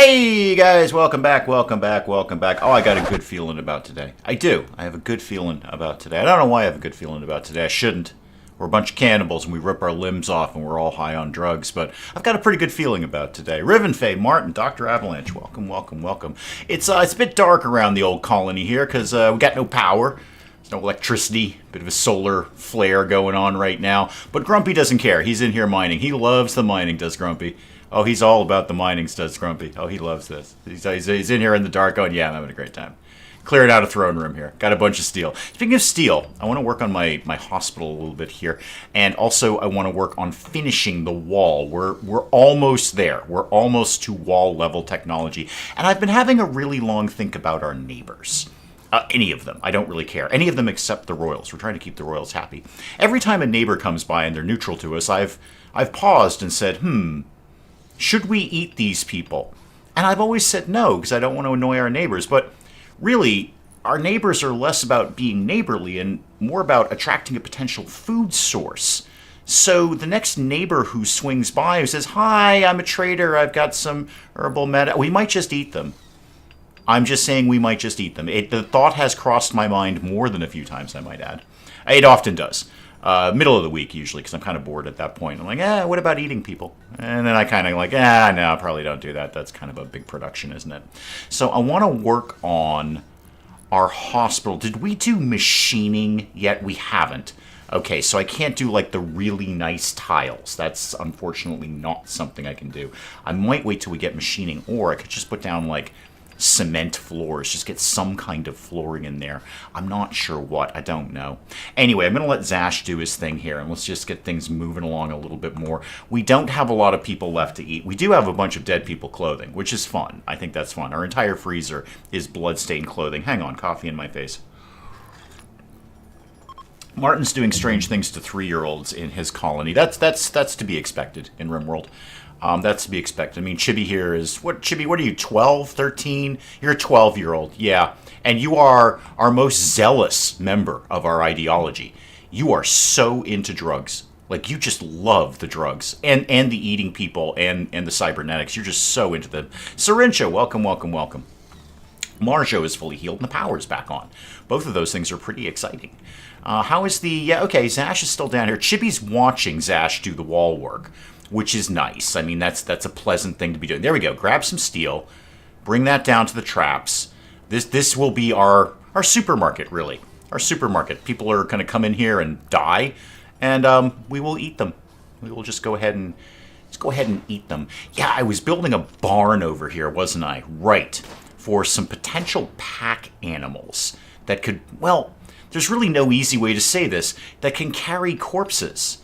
Hey guys, welcome back, welcome back, welcome back. Oh, I got a good feeling about today. I do. I have a good feeling about today. I don't know why I have a good feeling about today. I shouldn't. We're a bunch of cannibals and we rip our limbs off and we're all high on drugs, but I've got a pretty good feeling about today. Riven, Faye, Martin, Dr. Avalanche, welcome, welcome, welcome. It's a bit dark around the old colony here because we got no power. There's no electricity, bit of a solar flare going on right now, but Grumpy doesn't care. He's in here mining. He loves the mining, does Grumpy. Oh, he's all about the mining, does Grumpy. Oh, he loves this. He's in here in the dark going, yeah, I'm having a great time. Cleared out a throne room here. Got a bunch of steel. Speaking of steel, I want to work on my hospital a little bit here. And also, I want to work on finishing the wall. We're almost there. We're almost to wall level technology. And I've been having a really long think about our neighbors. Any of them. I don't really care. Any of them except the royals. We're trying to keep the royals happy. Every time a neighbor comes by and they're neutral to us, I've paused and said, should we eat these people? And I've always said no, because I don't want to annoy our neighbors. But really, our neighbors are less about being neighborly and more about attracting a potential food source. So the next neighbor who swings by who says, hi, I'm a trader, I've got some herbal we might just eat them. I'm just saying we might just eat them. The thought has crossed my mind more than a few times, I might add. It often does. Middle of the week, usually, because I'm kind of bored at that point. I'm like, what about eating people? And then I kind of like, no, probably don't do that. That's kind of a big production, isn't it? So I want to work on our hospital. Did we do machining yet? We haven't. Okay, so I can't do, like, the really nice tiles. That's, unfortunately, not something I can do. I might wait till we get machining, or I could just put down, like, cement floors, just get some kind of flooring in there. I'm not sure what. I don't know. Anyway, I'm going to let Zash do his thing here, and let's just get things moving along a little bit more. We don't have a lot of people left to eat. We do have a bunch of dead people clothing, which is fun. I think that's fun. Our entire freezer is blood-stained clothing. Hang on, coffee in my face. Martin's doing strange things to 3-year-olds in his colony. That's to be expected in RimWorld. That's to be expected. I mean, Chibi here is... Chibi, what are you, 12, 13? You're a 12-year-old, yeah. And you are our most zealous member of our ideology. You are so into drugs. Like, you just love the drugs. And the eating people and the cybernetics. You're just so into them. Syrincha, welcome, welcome, welcome. Marjo is fully healed and the power's back on. Both of those things are pretty exciting. How is the... Yeah, okay, Zash is still down here. Chibi's watching Zash do the wall work, which is nice. I mean, that's a pleasant thing to be doing. There we go. Grab some steel. Bring that down to the traps. This will be our supermarket, really. Our supermarket. People are going to come in here and die, and we will eat them. We will just go ahead and eat them. Yeah, I was building a barn over here, wasn't I? Right. For some potential pack animals that could, well, there's really no easy way to say this, that can carry corpses.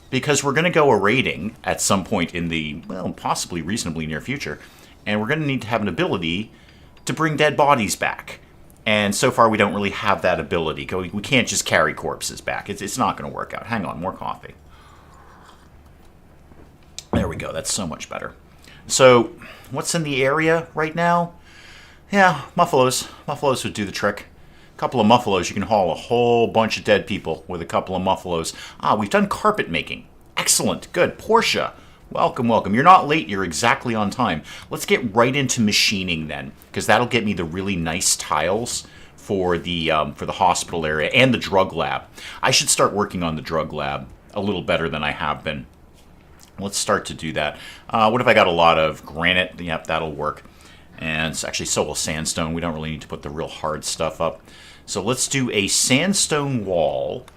Because we're going to go a raiding at some point in the, well, possibly reasonably near future. And we're going to need to have an ability to bring dead bodies back. And so far we don't really have that ability. We can't just carry corpses back. It's not going to work out. Hang on, more coffee. There we go. That's so much better. So, what's in the area right now? Yeah, muffalos. Muffalos would do the trick. Couple of muffalos, you can haul a whole bunch of dead people with a couple of muffalos. We've done carpet making. Excellent. Good. Portia, welcome, welcome. You're not late. You're exactly on time. Let's get right into machining then, because that'll get me the really nice tiles for the hospital area and the drug lab. I should start working on the drug lab a little better than I have been. Let's start to do that. What if I got a lot of granite? Yep, that'll work. And it's actually, so will sandstone. We don't really need to put the real hard stuff up. So let's do a sandstone wall.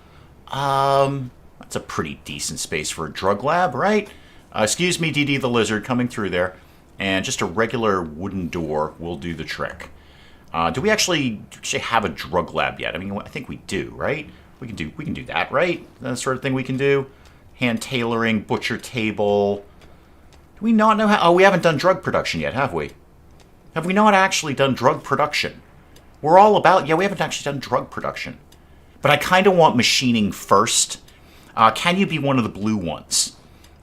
That's a pretty decent space for a drug lab, right? Excuse me, DD the Lizard, coming through there. And just a regular wooden door will do the trick. Do we actually have a drug lab yet? I mean, I think we do, right? We can do that, right? That sort of thing we can do. Hand tailoring, butcher table. Do we not know how? Oh, we haven't done drug production yet, have we? Have we not actually done drug production? We're all about... Yeah, we haven't actually done drug production. But I kind of want machining first. Can you be one of the blue ones?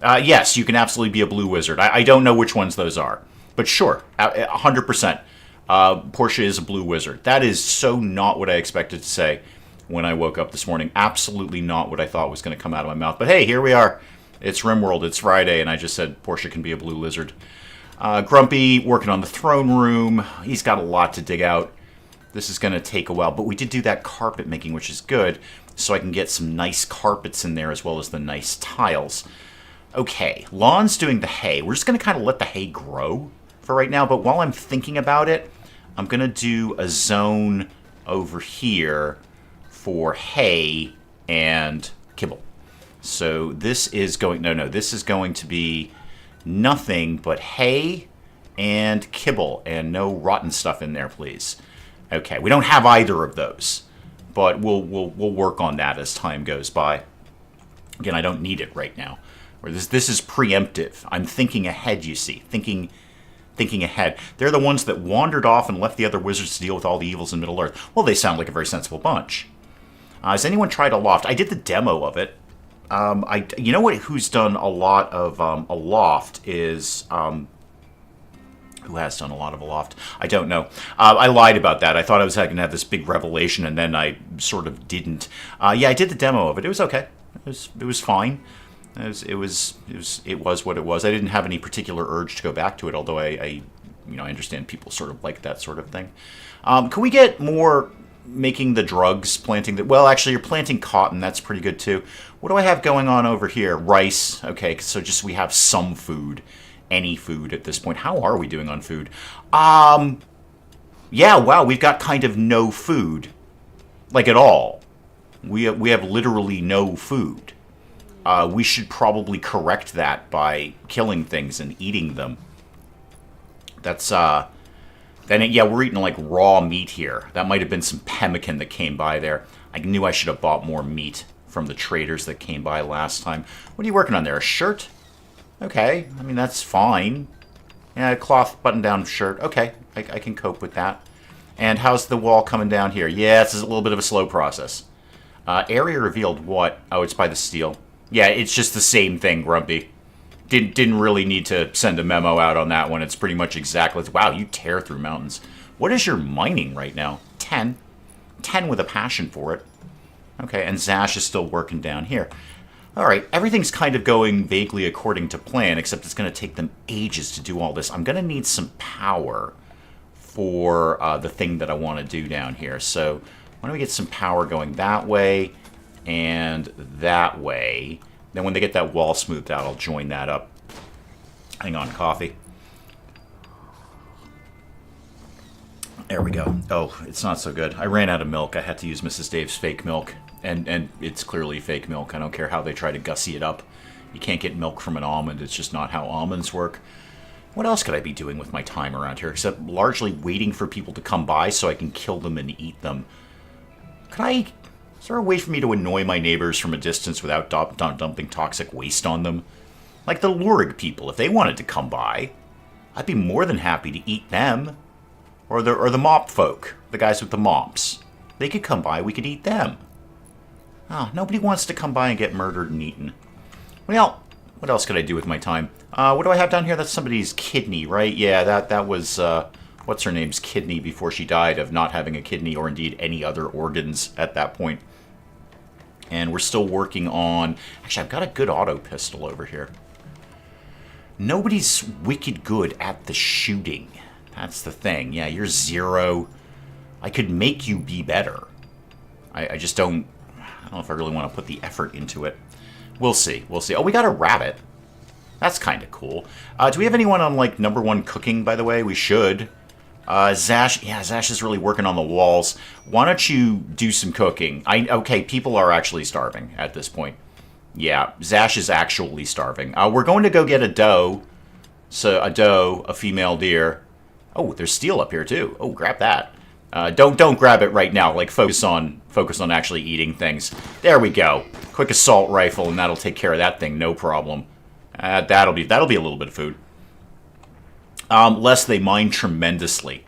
Yes, you can absolutely be a blue wizard. I don't know which ones those are. But sure, 100%. Portia is a blue wizard. That is so not what I expected to say when I woke up this morning. Absolutely not what I thought was going to come out of my mouth. But hey, here we are. It's RimWorld. It's Friday, and I just said Portia can be a blue lizard. Grumpy working on the throne room. He's got a lot to dig out. This is going to take a while, but we did do that carpet making, which is good, so I can get some nice carpets in there as well as the nice tiles. Okay, Lon's doing the hay. We're just going to kind of let the hay grow for right now, but while I'm thinking about it, I'm going to do a zone over here for hay and kibble. So this is going, this is going to be nothing but hay and kibble, and no rotten stuff in there, please. Okay, we don't have either of those, but we'll work on that as time goes by. Again, I don't need it right now. Or this is preemptive. I'm thinking ahead, you see. Thinking ahead. They're the ones that wandered off and left the other wizards to deal with all the evils in Middle-earth. Well, they sound like a very sensible bunch. Has anyone tried a loft? I did the demo of it. You know what? Who's done a lot of a loft is... who has done a lot of a loft? I don't know. I lied about that. I thought I was going to have this big revelation, and then I sort of didn't. Yeah, I did the demo of it. It was okay. It was fine. It was what it was. I didn't have any particular urge to go back to it, although I understand people sort of like that sort of thing. Can we get more making the drugs, planting the... Well, actually, you're planting cotton. That's pretty good, too. What do I have going on over here? Rice. Okay, so just we have some food. Any food at this point. How are we doing on food? Yeah, wow, we've got kind of no food. Like, at all. We have literally no food. We should probably correct that by killing things and eating them. That's, yeah, we're eating, like, raw meat here. That might have been some pemmican that came by there. I knew I should have bought more meat from the traders that came by last time. What are you working on there? A shirt? Okay, I mean, that's fine. Yeah, cloth button-down shirt. Okay, I can cope with that. And how's the wall coming down here? Yeah, this is a little bit of a slow process. Area revealed what? Oh, it's by the steel. Yeah, it's just the same thing, Grumpy. Didn't really need to send a memo out on that one. It's pretty much exactly... Wow, you tear through mountains. What is your mining right now? 10. 10 with a passion for it. Okay, and Zash is still working down here. Alright, everything's kind of going vaguely according to plan, except it's going to take them ages to do all this. I'm going to need some power for the thing that I want to do down here. So, why don't we get some power going that way and that way. Then when they get that wall smoothed out, I'll join that up. Hang on, coffee. There we go. Oh, it's not so good. I ran out of milk. I had to use Mrs. Dave's fake milk. And it's clearly fake milk. I don't care how they try to gussy it up. You can't get milk from an almond. It's just not how almonds work. What else could I be doing with my time around here? Except largely waiting for people to come by so I can kill them and eat them. Is there a way for me to annoy my neighbors from a distance without dumping toxic waste on them? Like the Lurig people, if they wanted to come by, I'd be more than happy to eat them. Or the mop folk, the guys with the mops. They could come by, we could eat them. Oh, nobody wants to come by and get murdered and eaten. Well, what else could I do with my time? What do I have down here? That's somebody's kidney, right? Yeah, that was, what's her name's kidney before she died of not having a kidney or indeed any other organs at that point. And we're still working on... Actually, I've got a good auto pistol over here. Nobody's wicked good at the shooting. That's the thing. Yeah, you're 0. I could make you be better. I just don't... I don't know if I really want to put the effort into it. We'll see. We'll see. Oh, we got a rabbit. That's kind of cool. Do we have anyone on, like, #1 cooking, by the way? We should. Zash... Yeah, Zash is really working on the walls. Why don't you do some cooking? Okay, people are actually starving at this point. Yeah, Zash is actually starving. We're going to go get a doe. So, a female deer. Oh, there's steel up here, too. Oh, grab that. Don't grab it right now. Like, focus on actually eating things. There we go. Quick assault rifle, and that'll take care of that thing. No problem. That'll be a little bit of food. Lest they mine tremendously.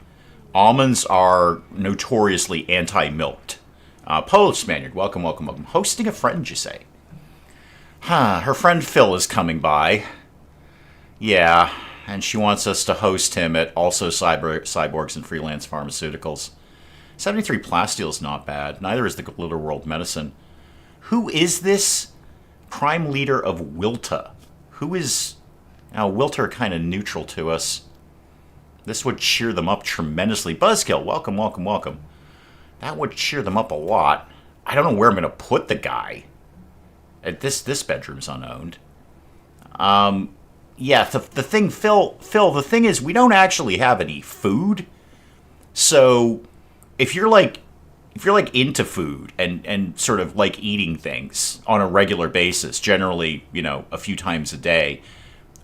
Almonds are notoriously anti-milked. Polish Spaniard, welcome, welcome, welcome. Hosting a friend, you say? Her friend Phil is coming by. Yeah, and she wants us to host him at Also Cyborgs and Freelance Pharmaceuticals. 73 Plastile's not bad. Neither is the Glitter World Medicine. Who is this prime leader of Wilta? Who is Now, Wilter kind of neutral to us. This would cheer them up tremendously. Buzzkill, welcome, welcome, welcome. That would cheer them up a lot. I don't know where I'm going to put the guy. This bedroom's unowned. Yeah, the thing, Phil, the thing is, we don't actually have any food. So, if you're like into food and sort of like eating things on a regular basis, generally, you know, a few times a day,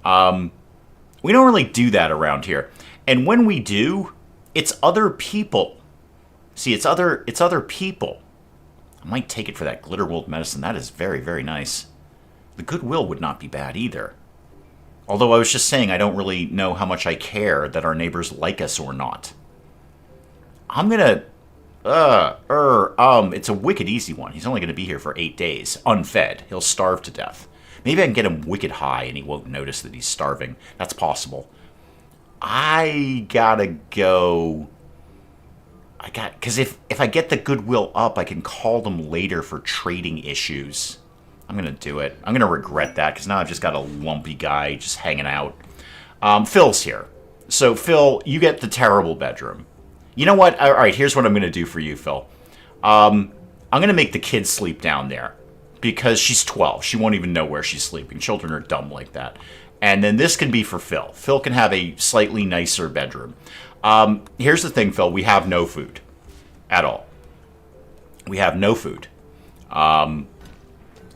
we don't really do that around here. And when we do, it's other people. See, it's other people. I might take it for that Glitterworld medicine. That is very, very nice. The Goodwill would not be bad either. Although I was just saying I don't really know how much I care that our neighbors like us or not. I'm gonna... it's a wicked easy one. He's only gonna be here for 8 days, unfed. He'll starve to death. Maybe I can get him wicked high and he won't notice that he's starving. That's possible. I gotta go... Because if I get the Goodwill up, I can call them later for trading issues. I'm going to do it. I'm going to regret that, because now I've just got a lumpy guy just hanging out. Phil's here. So, Phil, you get the terrible bedroom. You know what? All right, here's what I'm going to do for you, Phil. I'm going to make the kid sleep down there, because she's 12. She won't even know where she's sleeping. Children are dumb like that. And then this can be for Phil. Phil can have a slightly nicer bedroom. Here's the thing, Phil. We have no food at all. We have no food.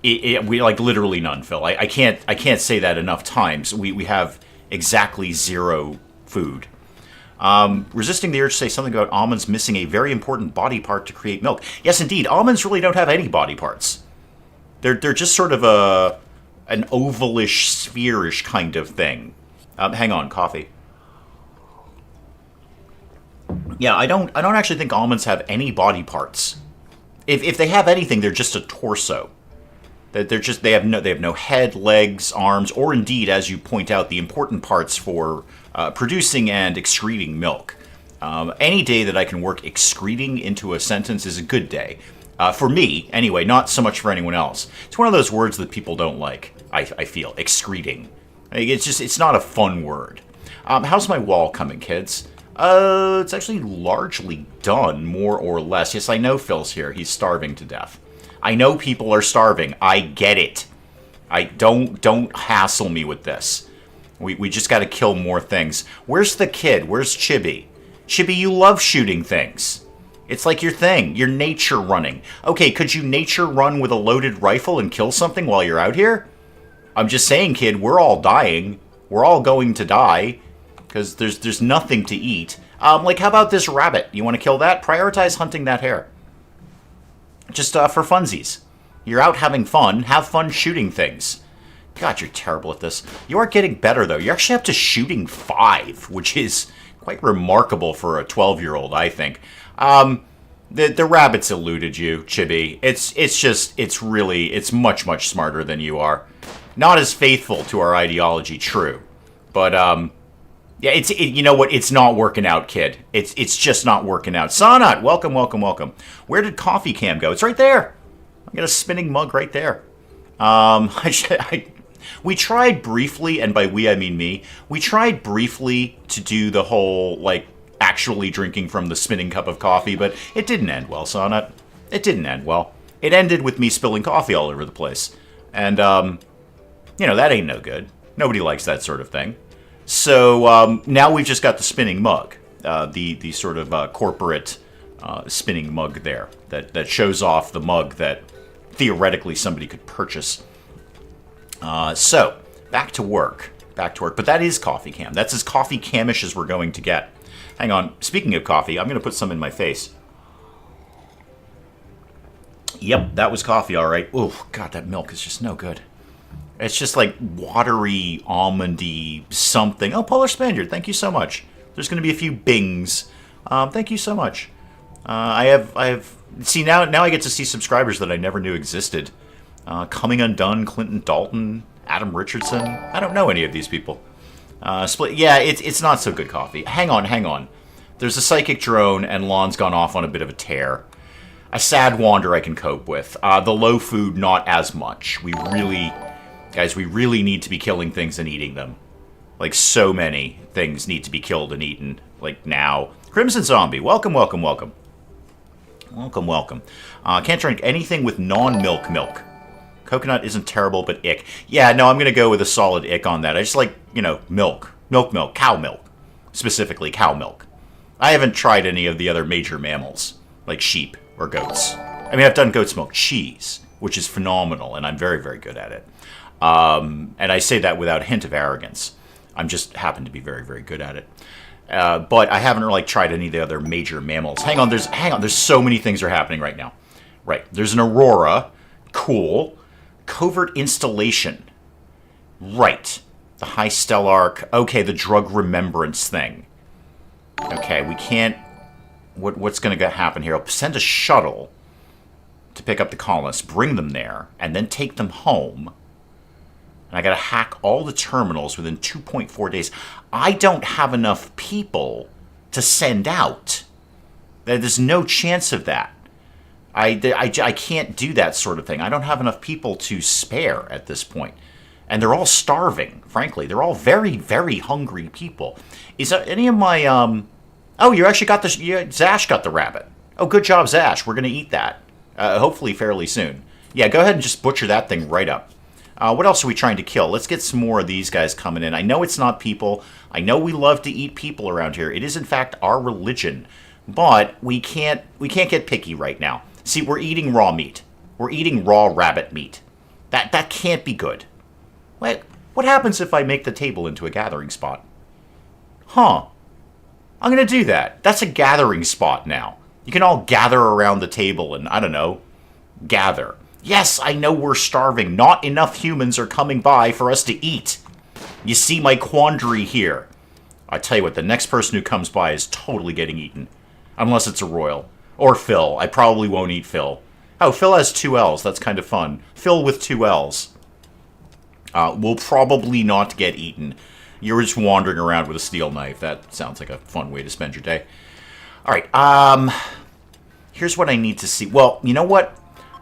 We like literally none, Phil. I can't say that enough times. We have exactly zero food. Resisting the urge to say something about almonds missing a very important body part to create milk. Yes, indeed. Almonds really don't have any body parts. They're just sort of an ovalish, spherish kind of thing. Hang on, coffee. Yeah, I don't actually think almonds have any body parts. If they have anything, they're just a torso. They have no head, legs, arms, or indeed, as you point out, the important parts for producing and excreting milk. Any day that I can work excreting into a sentence is a good day. For me, anyway, not so much for anyone else. It's one of those words that people don't like, I feel, excreting. It's not a fun word. How's my wall coming, kids? It's actually largely done, more or less. Yes, I know Phil's here. He's starving to death. I know people are starving. I get it. I don't hassle me with this. We just got to kill more things. Where's the kid? Where's Chibi? Chibi, you love shooting things. It's like your thing. You're nature running. Okay, could you nature run with a loaded rifle and kill something while you're out here? I'm just saying, kid, we're all dying. We're all going to die. Because there's nothing to eat. Like, how about this rabbit? You want to kill that? Prioritize hunting that hare. Just for funsies. You're out having fun. Have fun shooting things. God, you're terrible at this. You are getting better, though. You're actually up to shooting 5, which is quite remarkable for a 12-year-old, I think. The rabbit's eluded you, Chibi. It's much, much smarter than you are. Not as faithful to our ideology, true. But, yeah, you know what? It's not working out, kid. It's just not working out. Sonat, welcome, welcome, welcome. Where did Coffee Cam go? It's right there. I got a spinning mug right there. We tried briefly, and by we I mean me, we tried briefly to do the whole, like, actually drinking from the spinning cup of coffee, but it didn't end well, Sonat. It didn't end well. It ended with me spilling coffee all over the place. And, you know, that ain't no good. Nobody likes that sort of thing. So now we've just got the spinning mug, the sort of corporate spinning mug there that shows off the mug that theoretically somebody could purchase. So back to work. But that is Coffee Cam. That's as Coffee Camish as we're going to get. Hang on. Speaking of coffee, I'm going to put some in my face. Yep, that was coffee, all right. Oh, God, that milk is just no good. It's just like watery, almondy something. Oh, Polar Spaniard, thank you so much. There's going to be a few bings. Thank you so much. I have. See, now I get to see subscribers that I never knew existed. Coming Undone, Clinton Dalton, Adam Richardson. I don't know any of these people. Split. Yeah, it's not so good coffee. Hang on. There's a psychic drone, and Lon's gone off on a bit of a tear. A sad wander I can cope with. The low food, not as much. Guys, we really need to be killing things and eating them. Like, so many things need to be killed and eaten. Like, now. Crimson Zombie, welcome, welcome, welcome. Welcome, welcome. Can't drink anything with non-milk milk. Coconut isn't terrible, but ick. Yeah, no, I'm going to go with a solid ick on that. I just like, you know, milk. Milk, cow milk. Specifically, cow milk. I haven't tried any of the other major mammals, like sheep or goats. I mean, I've done goat's milk cheese, which is phenomenal, and I'm very, very good at it. And I say that without a hint of arrogance. I'm just happen to be very, very good at it. But I haven't really tried any of the other major mammals. Hang on, there's so many things are happening right now. Right, there's an aurora. Cool. Covert installation. Right. The high stellarch. Okay, the drug remembrance thing. Okay, we can't... What's going to happen here? I'll send a shuttle to pick up the colonists, bring them there, and then take them home. And I got to hack all the terminals within 2.4 days. I don't have enough people to send out. There's no chance of that. I can't do that sort of thing. I don't have enough people to spare at this point. And they're all starving, frankly. They're all very, very hungry people. Is there any of my... Oh, you actually got the... Zash got the rabbit. Oh, good job, Zash. We're going to eat that. Hopefully fairly soon. Yeah, go ahead and just butcher that thing right up. What else are we trying to kill? Let's get some more of these guys coming in. I know it's not people. I know we love to eat people around here. It is, in fact, our religion. But we can't get picky right now. See, we're eating raw meat. We're eating raw rabbit meat. That can't be good. What happens if I make the table into a gathering spot? Huh. I'm going to do that. That's a gathering spot now. You can all gather around the table and, I don't know, gather. Yes, I know we're starving. Not enough humans are coming by for us to eat. You see my quandary here. I tell you what, the next person who comes by is totally getting eaten. Unless it's a royal. Or Phil. I probably won't eat Phil. Oh, Phil has 2 L's. That's kind of fun. Phil with 2 L's. Will probably not get eaten. You're just wandering around with a steel knife. That sounds like a fun way to spend your day. Alright, here's what I need to see. Well, you know what?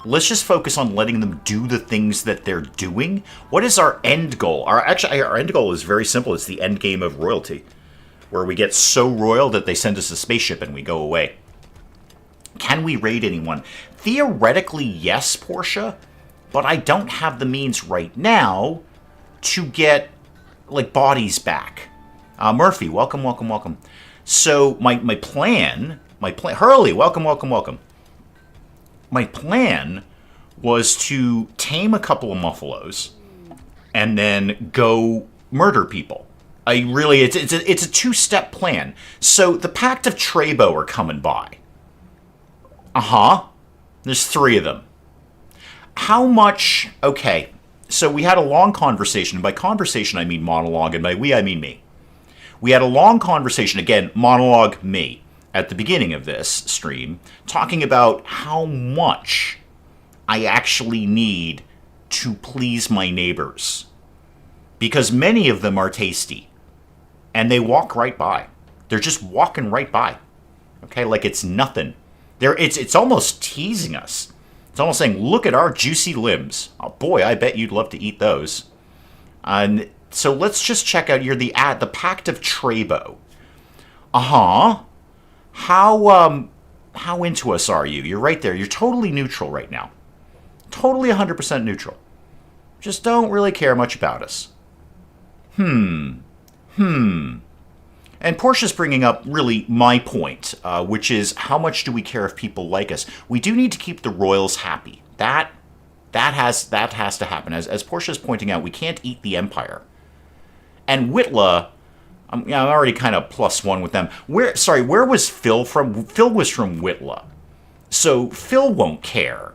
Let's just focus on letting them do the things that they're doing. What is our end goal? Our end goal is very simple. It's the end game of royalty. Where we get so royal that they send us a spaceship and we go away. Can we raid anyone? Theoretically, yes, Portia. But I don't have the means right now to get, like, bodies back. Murphy, welcome, welcome, welcome. So, my plan... Hurley, welcome, welcome, welcome. My plan was to tame a couple of muffalos and then go murder people. It's a 2-step plan. So, the Pact of Trebo are coming by. There's 3 of them. How much... Okay, so we had a long conversation. By conversation, I mean monologue, and by we, I mean me. We had a long conversation, again, monologue me, at the beginning of this stream, talking about how much I actually need to please my neighbors. Because many of them are tasty. And they walk right by. They're just walking right by. Okay, like it's nothing. It's almost teasing us. It's almost saying, look at our juicy limbs. Oh boy, I bet you'd love to eat those. And so let's just check out here the Pact of Trebo. How into us are you? You're right there. You're totally neutral right now. Totally 100% neutral. Just don't really care much about us. And Portia's bringing up really my point, which is how much do we care if people like us? We do need to keep the royals happy. That has to happen. As Portia's pointing out, we can't eat the Empire. And Whitla, I'm already kind of +1 with them. Where was Phil from? Phil was from Whitla. So Phil won't care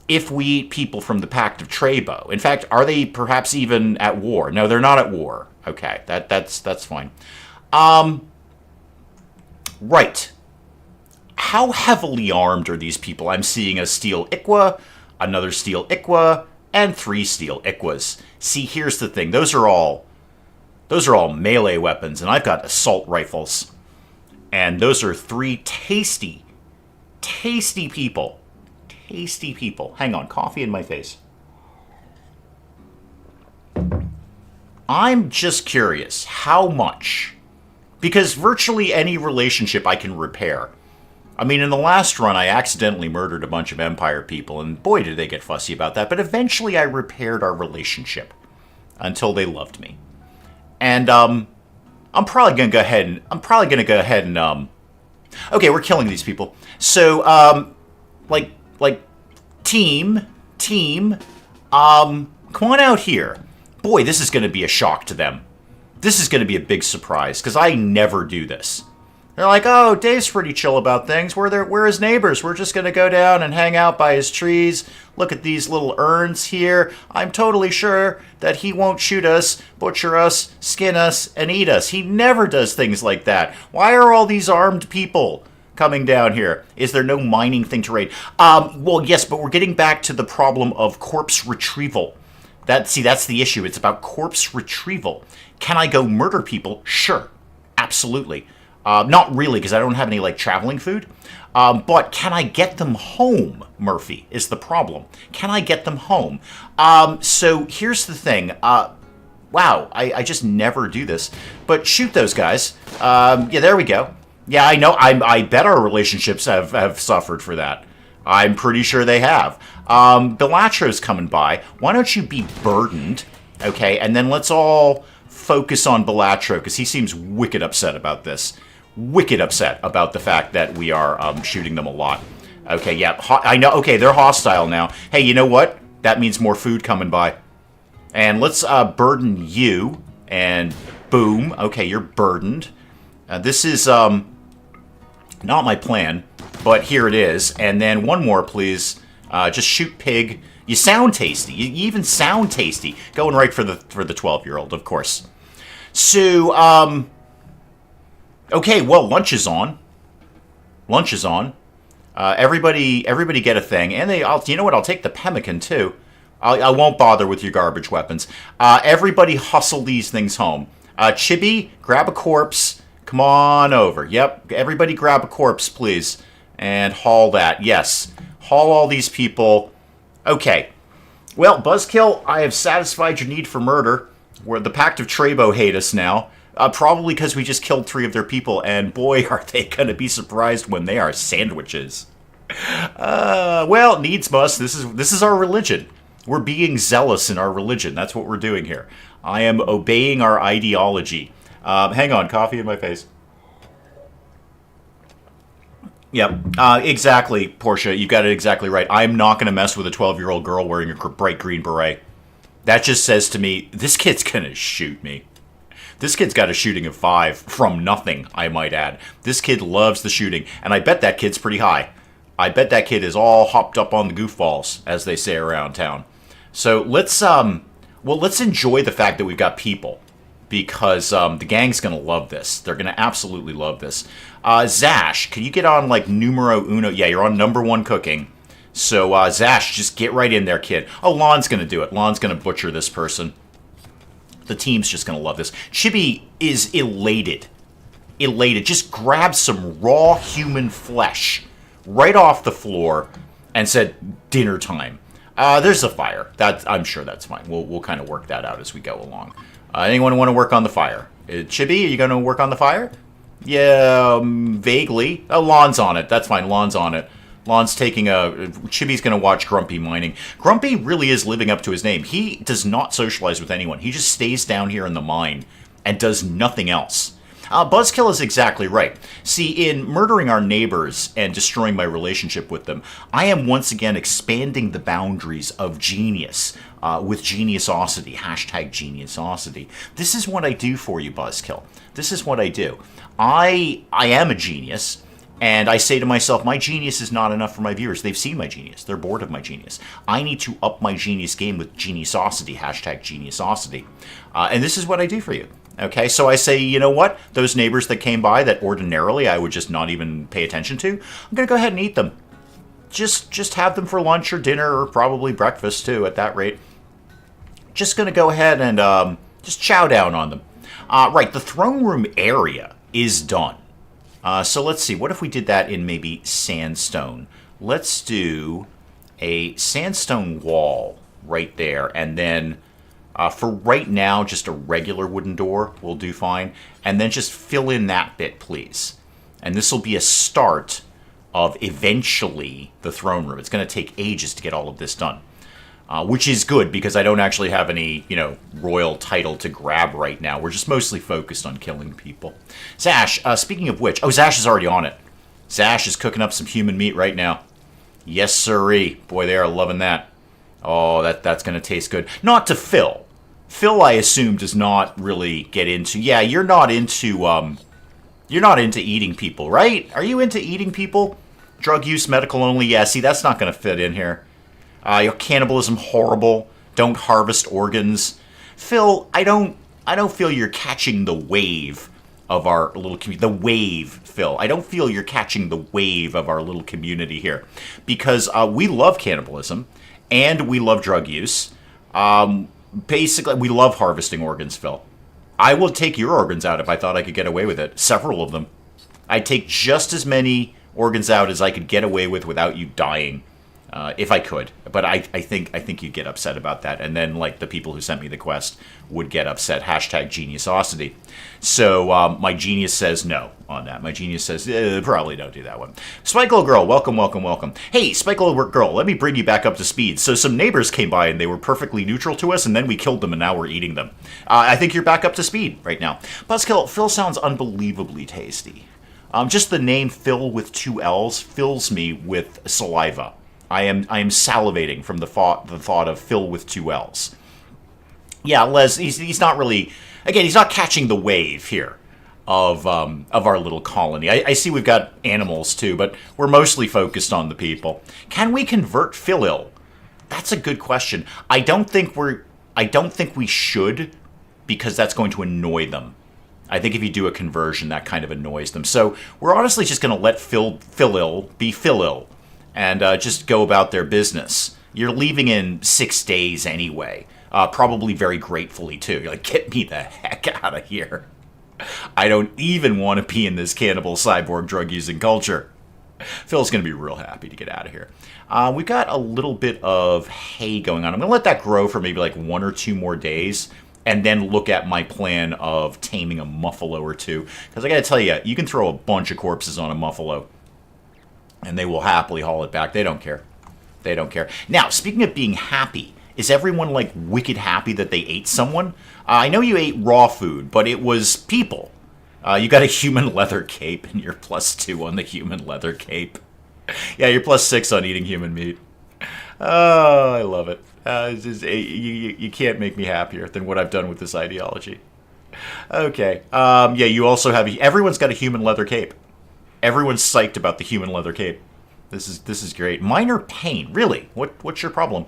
if we eat people from the Pact of Trebo. In fact, are they perhaps even at war? No, they're not at war. Okay, that's fine. Right. How heavily armed are these people? I'm seeing a steel Ikwa, another steel Ikwa, and 3 steel Ikwas. See, here's the thing. Those are all melee weapons, and I've got assault rifles. And those are 3 tasty people. Tasty people. Hang on, coffee in my face. I'm just curious, how much? Because virtually any relationship I can repair. I mean, in the last run, I accidentally murdered a bunch of Empire people, and boy, did they get fussy about that. But eventually, I repaired our relationship until they loved me. And I'm probably gonna go ahead and okay, we're killing these people. So like team, come on out here. Boy, this is gonna be a shock to them. This is gonna be a big surprise because I never do this. They're like, oh, Dave's pretty chill about things. We're his neighbors. We're just going to go down and hang out by his trees. Look at these little urns here. I'm totally sure that he won't shoot us, butcher us, skin us, and eat us. He never does things like that. Why are all these armed people coming down here? Is there no mining thing to raid? Well, yes, but we're getting back to the problem of corpse retrieval. That's the issue. It's about corpse retrieval. Can I go murder people? Sure. Absolutely. Not really, because I don't have any, like, traveling food. But can I get them home, Murphy, is the problem. Can I get them home? So here's the thing. Wow, I just never do this. But shoot those guys. Yeah, there we go. Yeah, I know. I bet our relationships have suffered for that. I'm pretty sure they have. Belatro's coming by. Why don't you be burdened? Okay, and then let's all focus on Belatro, because he seems wicked upset about this. Wicked upset about the fact that we are shooting them a lot. Okay, yeah, I know. Okay, they're hostile now. Hey, you know what? That means more food coming by. And let's burden you. And boom. Okay, you're burdened. This is not my plan, but here it is. And then one more, please. Just shoot pig. You sound tasty. You even sound tasty. Going right for the 12-year-old, of course. So, okay, well, lunch is on. Lunch is on. Everybody get a thing, and you know what? I'll take the pemmican too. I won't bother with your garbage weapons. Everybody hustle these things home. Chibi, grab a corpse. Come on over. Yep, everybody grab a corpse, please, and haul that. Yes, haul all these people. Okay. Well, Buzzkill, I have satisfied your need for murder. Where the Pact of Trebo hate us now. Probably because we just killed 3 of their people, and boy, are they going to be surprised when they are sandwiches. Well, needs must. This is our religion. We're being zealous in our religion. That's what we're doing here. I am obeying our ideology. Hang on, coffee in my face. Yep, exactly, Portia. You got it exactly right. I'm not going to mess with a 12-year-old girl wearing a bright green beret. That just says to me, this kid's going to shoot me. This kid's got a shooting of 5 from nothing, I might add. This kid loves the shooting, and I bet that kid's pretty high. I bet that kid is all hopped up on the goofballs, as they say around town. So let's enjoy the fact that we've got people, because the gang's going to love this. They're going to absolutely love this. Zash, can you get on, like, numero uno? Yeah, you're on number 1 cooking. So, Zash, just get right in there, kid. Oh, Lon's going to do it. Lon's going to butcher this person. The team's just going to love this. Chibi is elated. Elated. Just grabbed some raw human flesh right off the floor and said, dinner time. There's a fire. I'm sure that's fine. We'll kind of work that out as we go along. Anyone want to work on the fire? Chibi, are you going to work on the fire? Yeah, vaguely. Oh, Lon's on it. That's fine. Lon's on it. Lon's taking Chibi's going to watch Grumpy mining. Grumpy really is living up to his name. He does not socialize with anyone. He just stays down here in the mine and does nothing else. Buzzkill is exactly right. See, in murdering our neighbors and destroying my relationship with them, I am once again expanding the boundaries of genius with geniusosity. Hashtag geniusosity. This is what I do for you, Buzzkill. This is what I do. I am a genius. And I say to myself, my genius is not enough for my viewers. They've seen my genius. They're bored of my genius. I need to up my genius game with geniusosity. Hashtag geniusosity. And this is what I do for you. Okay, so I say, you know what? Those neighbors that came by that ordinarily I would just not even pay attention to, I'm going to go ahead and eat them. Just have them for lunch or dinner or probably breakfast too at that rate. Just going to go ahead and just chow down on them. Right, the throne room area is done. So let's see, what if we did that in maybe sandstone? Let's do a sandstone wall right there, and then For right now, just a regular wooden door will do fine. And then just fill in that bit, please. And this will be a start of eventually the throne room. It's going to take ages to get all of this done. Which is good, because I don't actually have any, royal title to grab right now. We're just mostly focused on killing people. Zash, speaking of which... Oh, Zash is already on it. Zash is cooking up some human meat right now. Yes, sirree. Boy, they are loving that. Oh, that's going to taste good. Not to Phil. Phil, I assume, does not really get into... Yeah, you're not into eating people, right? Are you into eating people? Drug use, medical only? Yeah, see, that's not going to fit in here. Your cannibalism, horrible. Don't harvest organs. Phil, I don't feel you're catching the wave of our little community. The wave, Phil. I don't feel you're catching the wave of our little community here. Because we love cannibalism, and we love drug use. Basically, we love harvesting organs, Phil. I will take your organs out if I thought I could get away with it. Several of them. I'd take just as many organs out as I could get away with without you dying. If I could, but I think you'd get upset about that, and then the people who sent me the quest would get upset. Hashtag geniusosity. So my genius says no on that. My genius says probably don't do that one. Spikelow Girl, welcome, welcome, welcome. Hey, Spikelow Girl, let me bring you back up to speed. So some neighbors came by and they were perfectly neutral to us, and then we killed them, and now we're eating them. I think you're back up to speed right now. Buzzkill, Phil sounds unbelievably tasty. Just the name Phil with 2 L's fills me with saliva. I am salivating from the thought of Phil with 2 L's. Yeah, Les, he's not really... Again, he's not catching the wave here of our little colony. I see we've got animals too, but we're mostly focused on the people. Can we convert Philil? That's a good question. I don't think we should, because that's going to annoy them. I think if you do a conversion, that kind of annoys them. So we're honestly just going to let Philil be Philil. And just go about their business. You're leaving in 6 days anyway. Probably very gratefully, too. You're like, get me the heck out of here. I don't even want to be in this cannibal cyborg drug-using culture. Phil's going to be real happy to get out of here. We've got a little bit of hay going on. I'm going to let that grow for maybe 1 or 2 more days, and then look at my plan of taming a muffalo or 2. Because I got to tell you, you can throw a bunch of corpses on a muffalo, and they will happily haul it back. They don't care. They don't care. Now, speaking of being happy, is everyone, wicked happy that they ate someone? I know you ate raw food, but it was people. You got a human leather cape, and you're +2 on the human leather cape. Yeah, you're +6 on eating human meat. Oh, I love it. You can't make me happier than what I've done with this ideology. Okay. Yeah, you also have... Everyone's got a human leather cape. Everyone's psyched about the human leather cape. This is great. Minor pain, really? What's your problem?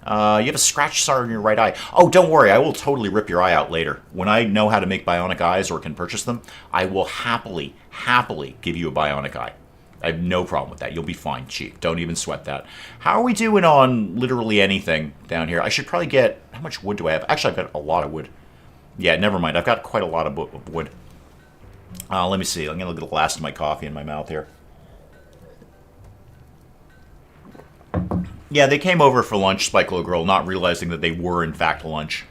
You have a scratch scar in your right eye. Oh, don't worry, I will totally rip your eye out later. When I know how to make bionic eyes or can purchase them, I will happily give you a bionic eye. I have no problem with that. You'll be fine, cheap. Don't even sweat that. How are we doing on literally anything down here? I should probably get... How much wood do I have? Actually, I've got a lot of wood. Yeah, never mind. I've got quite a lot of wood. Let me see. I'm going to get the last of my coffee in my mouth here. Yeah, they came over for lunch, Spikelow Girl, not realizing that they were, in fact, lunch.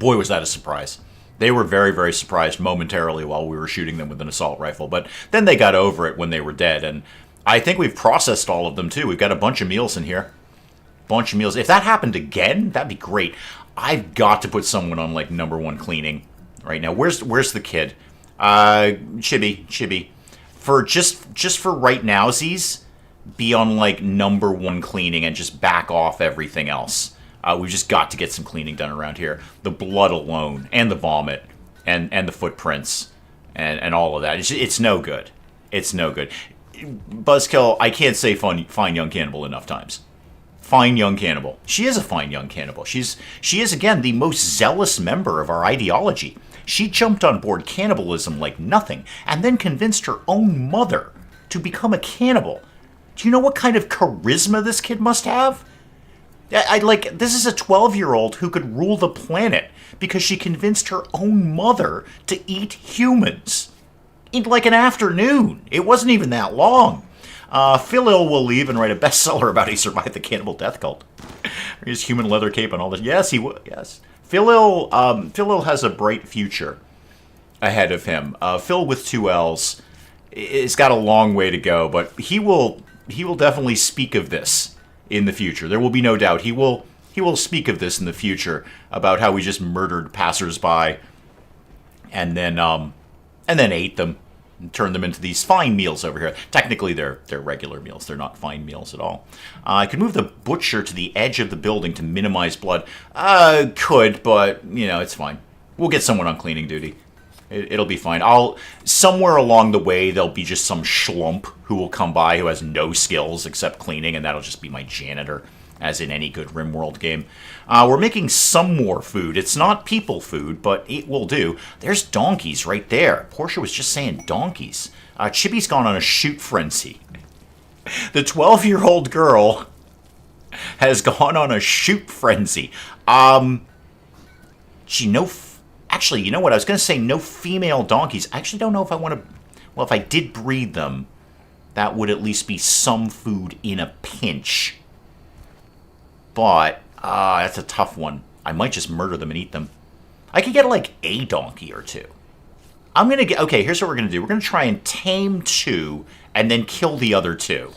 Boy, was that a surprise. They were very, very surprised momentarily while we were shooting them with an assault rifle, but then they got over it when they were dead, and I think we've processed all of them, too. We've got a bunch of meals in here. Bunch of meals. If that happened again, that'd be great. I've got to put someone on, #1 cleaning right now. Where's the kid? Chibi. For just for right now, Z's, be on #1 cleaning and just back off everything else. We've just got to get some cleaning done around here. The blood alone, and the vomit, and the footprints, and all of that. It's no good. It's no good. Buzzkill, I can't say fine young cannibal enough times. Fine young cannibal. She is a fine young cannibal. She is, again, the most zealous member of our ideology. She jumped on board cannibalism like nothing, and then convinced her own mother to become a cannibal. Do you know what kind of charisma this kid must have? This is a 12-year-old who could rule the planet because she convinced her own mother to eat humans in an afternoon. It wasn't even that long. Phil will leave and write a bestseller about how he survived the cannibal death cult. His human leather cape and all this. Yes, he would. Yes. Phil has a bright future ahead of him. Phil with 2 L's has got a long way to go, but he will definitely speak of this in the future. There will be no doubt. He will speak of this in the future about how we just murdered passersby and then ate them and turned them into these fine meals over here. Technically, they're regular meals. They're not fine meals at all. I could move the butcher to the edge of the building to minimize blood. Could, but, it's fine. We'll get someone on cleaning duty. It'll be fine. Somewhere along the way, there'll be just some schlump who will come by who has no skills except cleaning, and that'll just be my janitor, as in any good RimWorld game. We're making some more food. It's not people food, but it will do. There's donkeys right there. Portia was just saying donkeys. Chibi's gone on a shoot frenzy. The 12-year-old girl has gone on a shoot frenzy. Actually, you know what? I was going to say no female donkeys. I actually don't know if I want to... Well, if I did breed them, that would at least be some food in a pinch. But, that's a tough one. I might just murder them and eat them. I could get, like, a donkey or 2. I'm going to get... Okay, here's what we're going to do. We're going to try and tame 2 and then kill the other 2.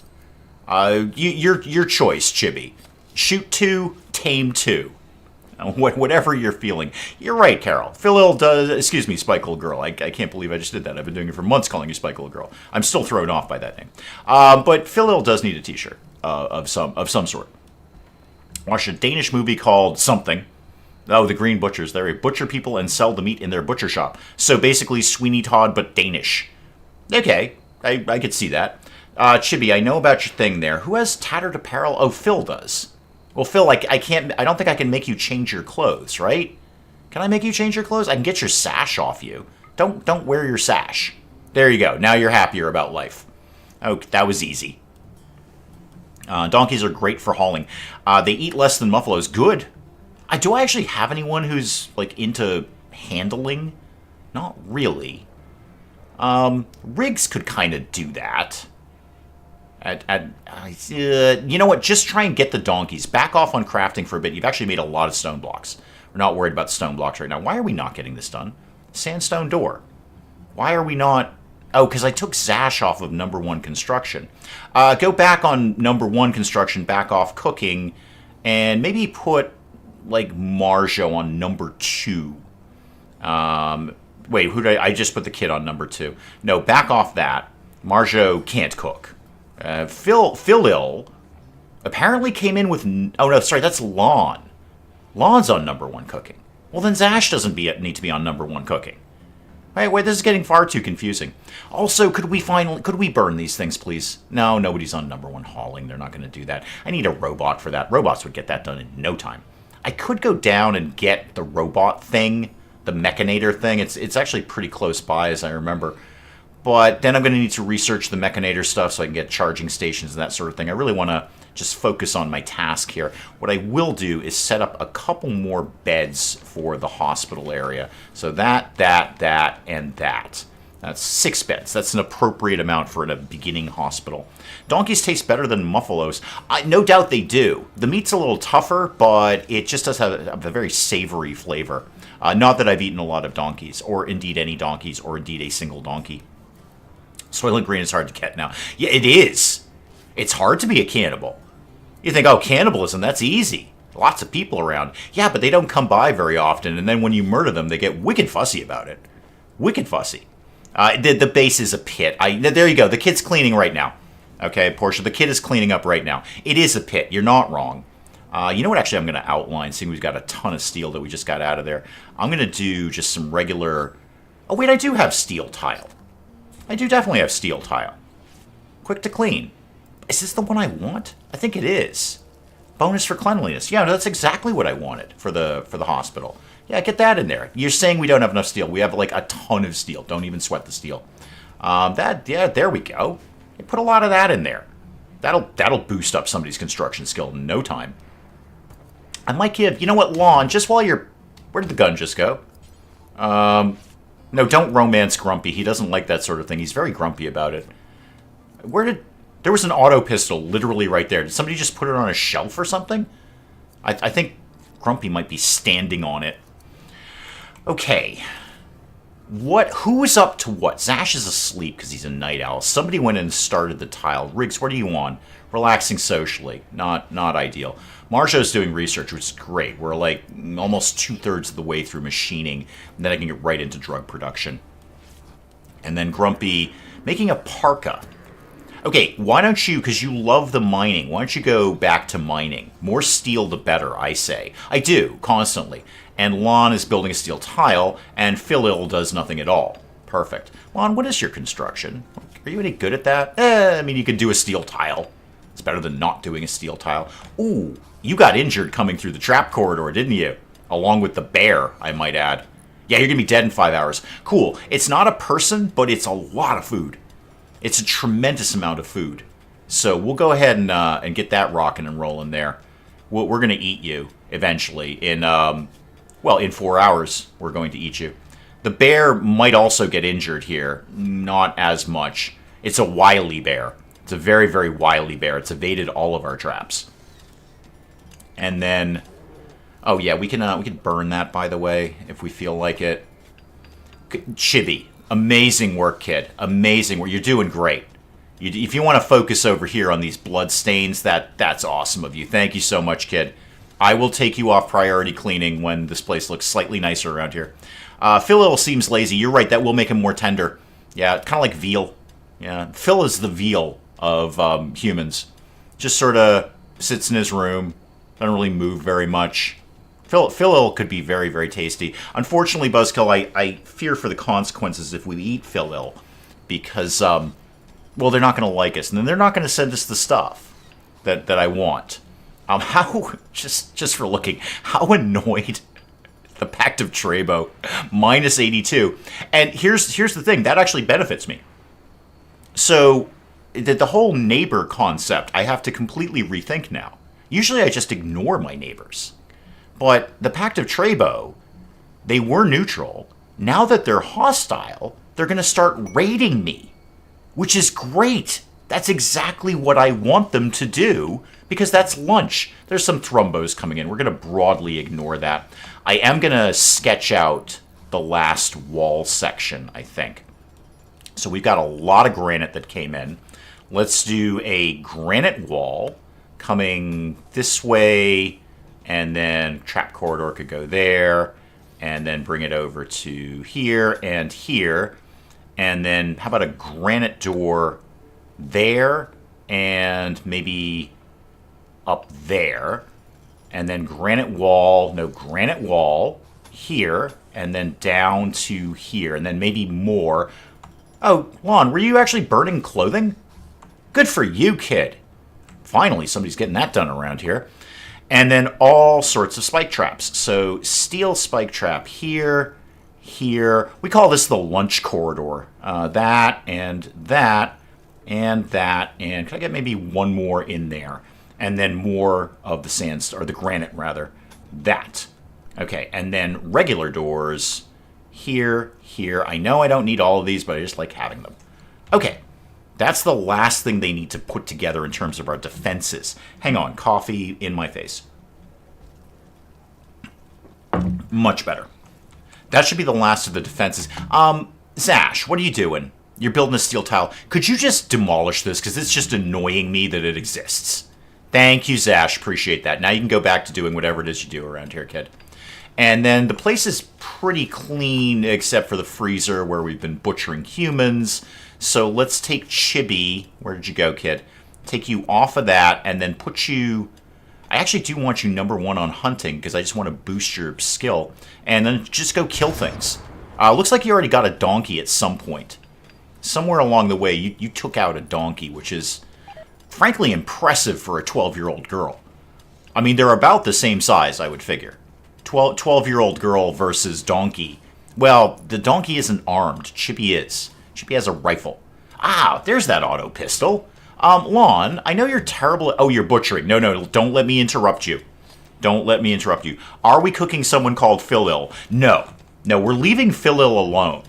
Your choice, Chibi. Shoot 2, tame 2. Whatever you're feeling. You're right, Carol. Phil does... Excuse me, Spike Little Girl. I can't believe I just did that. I've been doing it for months calling you Spike Little Girl. I'm still thrown off by that name. But Phil does need a t-shirt of some sort. Watched a Danish movie called something. Oh, The Green Butchers. They butcher people and sell the meat in their butcher shop. So basically Sweeney Todd, but Danish. Okay, I could see that. Chibi, I know about your thing there. Who has tattered apparel? Oh, Phil does. Well, Phil, I don't think I can make you change your clothes, right? Can I make you change your clothes? I can get your sash off you. Don't wear your sash. There you go. Now you're happier about life. Oh, that was easy. Donkeys are great for hauling. They eat less than muffalos. Good. Do I actually have anyone who's, like, into handling? Not really. Riggs could kind of do that. You know what? Just try and get the donkeys. Back off on crafting for a bit. You've actually made a lot of stone blocks. We're not worried about stone blocks right now. Why are we not getting this done? Sandstone door. Why are we not... Oh, because I took Zash off of number 1 construction. Go back on number 1 construction, back off cooking, and maybe put, like, Marjo on number 2. Wait, who did I just put the kid on number 2. No, back off that. Marjo can't cook. Phil apparently came in with... Oh, no, sorry, that's Lon. Lon's on number 1 cooking. Well, then Zash doesn't need to be on number 1 cooking. Wait, this is getting far too confusing. Also, could we burn these things, please? No, nobody's on number 1 hauling. They're not going to do that. I need a robot for that. Robots would get that done in no time. I could go down and get the robot thing, the mechanator thing. It's actually pretty close by, as I remember. But then I'm going to need to research the mechanator stuff so I can get charging stations and that sort of thing. I really want to just focus on my task here. What I will do is set up a couple more beds for the hospital area. So that, and that. That's 6 beds. That's an appropriate amount for a beginning hospital. Donkeys taste better than muffalos. No doubt they do. The meat's a little tougher, but it just does have a very savory flavor. Not that I've eaten a lot of donkeys, or indeed any donkeys, or indeed a single donkey. Soylent Green is hard to get now. Yeah, it is. It's hard to be a cannibal. You think, oh, cannibalism, that's easy. Lots of people around. Yeah, but they don't come by very often, and then when you murder them, they get wicked fussy about it. Wicked fussy. The base is a pit. There you go. The kid's cleaning right now. Okay, Portia, the kid is cleaning up right now. It is a pit. You're not wrong. You know what, actually, I'm going to outline, seeing we've got a ton of steel that we just got out of there. I'm going to do just some regular... Oh, wait, I do have steel tile. I do definitely have steel tile. Quick to clean. Is this the one I want? I think it is. Bonus for cleanliness. Yeah, that's exactly what I wanted for the hospital. Yeah, get that in there. You're saying we don't have enough steel. We have like a ton of steel. Don't even sweat the steel. Yeah, there we go. Put a lot of that in there. That'll boost up somebody's construction skill in no time. I might give, you know what, Lon, just while you're... Where did the gun just go? No, don't romance Grumpy. He doesn't like that sort of thing. He's very grumpy about it. Where did... There was an auto pistol literally right there. Did somebody just put it on a shelf or something? I think Grumpy might be standing on it. Okay. Who is up to what? Zash is asleep because he's a night owl. Somebody went and started the tile. Riggs, what are you on? Relaxing socially. Not ideal. Marjo's doing research, which is great. We're like almost 2/3 of the way through machining, and then I can get right into drug production. And then Grumpy making a parka. Okay, why don't you, because you love the mining, why don't you go back to mining? More steel the better, I say. I do, constantly. And Lon is building a steel tile, and Phil does nothing at all. Perfect. Lon, what is your construction? Are you any good at that? I mean, you could do a steel tile. It's better than not doing a steel tile. Ooh, you got injured coming through the trap corridor, didn't you? Along with the bear, I might add. Yeah, you're going to be dead in 5 hours. Cool. It's not a person, but it's a lot of food. It's a tremendous amount of food. So we'll go ahead and get that rocking and rolling there. We're going to eat you eventually. In 4 hours, we're going to eat you. The bear might also get injured here. Not as much. It's a wily bear. It's a very, very wily bear. It's evaded all of our traps. And then... Oh, yeah, we can burn that, by the way, if we feel like it. Chibi. Amazing work, kid. Amazing work. You're doing great. If you want to focus over here on these blood stains, that's awesome of you. Thank you so much, kid. I will take you off priority cleaning when this place looks slightly nicer around here. Phil seems lazy. You're right. That will make him more tender. Yeah, kind of like veal. Yeah, Phil is the veal of humans. Just sort of sits in his room. Doesn't really move very much. Phil could be very, very tasty. Unfortunately, Buzzkill, I fear for the consequences if we eat Phil because, well, they're not going to like us, and then they're not going to send us the stuff that I want. Just for looking, how annoyed the Pact of Trebo, minus 82. And here's the thing, that actually benefits me. So, the whole neighbor concept, I have to completely rethink now. Usually I just ignore my neighbors. But the Pact of Trebo, they were neutral. Now that they're hostile, they're going to start raiding me. Which is great. That's exactly what I want them to do, because that's lunch. There's some thrombos coming in. We're going to broadly ignore that. I am going to sketch out the last wall section, I think. So we've got a lot of granite that came in. Let's do a granite wall coming this way... And then trap corridor could go there, and then bring it over to here and here. And then how about a granite door there, and maybe up there. And then granite wall here, and then down to here, and then maybe more. Oh, Lon, were you actually burning clothing? Good for you, kid. Finally, somebody's getting that done around here. And then all sorts of spike traps. So steel spike trap here, here. We call this the lunch corridor. That, and that, and that. And can I get maybe one more in there? And then more of the sandstone, or the granite, rather. That. Okay, and then regular doors here, here. I know I don't need all of these, but I just like having them. Okay. That's the last thing they need to put together in terms of our defenses. Hang on, coffee in my face. Much better. That should be the last of the defenses. Zash, what are you doing? You're building a steel tile. Could you just demolish this? Because it's just annoying me that it exists. Thank you, Zash. Appreciate that. Now you can go back to doing whatever it is you do around here, kid. And then the place is pretty clean, except for the freezer where we've been butchering humans. So let's take Chibi. Where did you go, kid? Take you off of that and then put you... I actually do want you #1 on hunting because I just want to boost your skill. And then just go kill things. Looks like you already got a donkey at some point. Somewhere along the way, you took out a donkey, which is frankly impressive for a 12-year-old girl. I mean, they're about the same size, I would figure. 12-year-old girl versus donkey. Well, the donkey isn't armed. Chibi is. Chibi has a rifle. Ah, there's that auto pistol. Lon, I know you're terrible at... Oh, you're butchering. No, don't let me interrupt you. Don't let me interrupt you. Are we cooking someone called Phil? No, we're leaving Phil alone.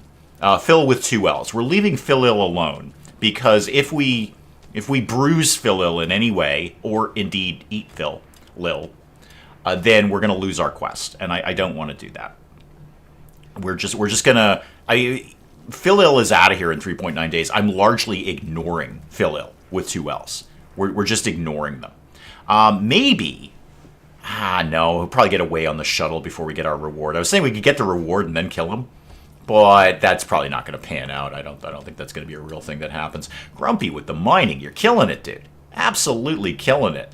Phil with 2 L's. We're leaving Phil alone because if we if we bruise Philil in any way, or indeed eat Lil, then we're going to lose our quest, and I don't want to do that. We're just gonna. Philil is out of here in 3.9 days. I'm largely ignoring Philil with 2 L's. We're just ignoring them. Maybe. No, we'll probably get away on the shuttle before we get our reward. I was saying we could get the reward and then kill him, but that's probably not going to pan out. I don't think that's going to be a real thing that happens. Grumpy with the mining. You're killing it, dude. Absolutely killing it.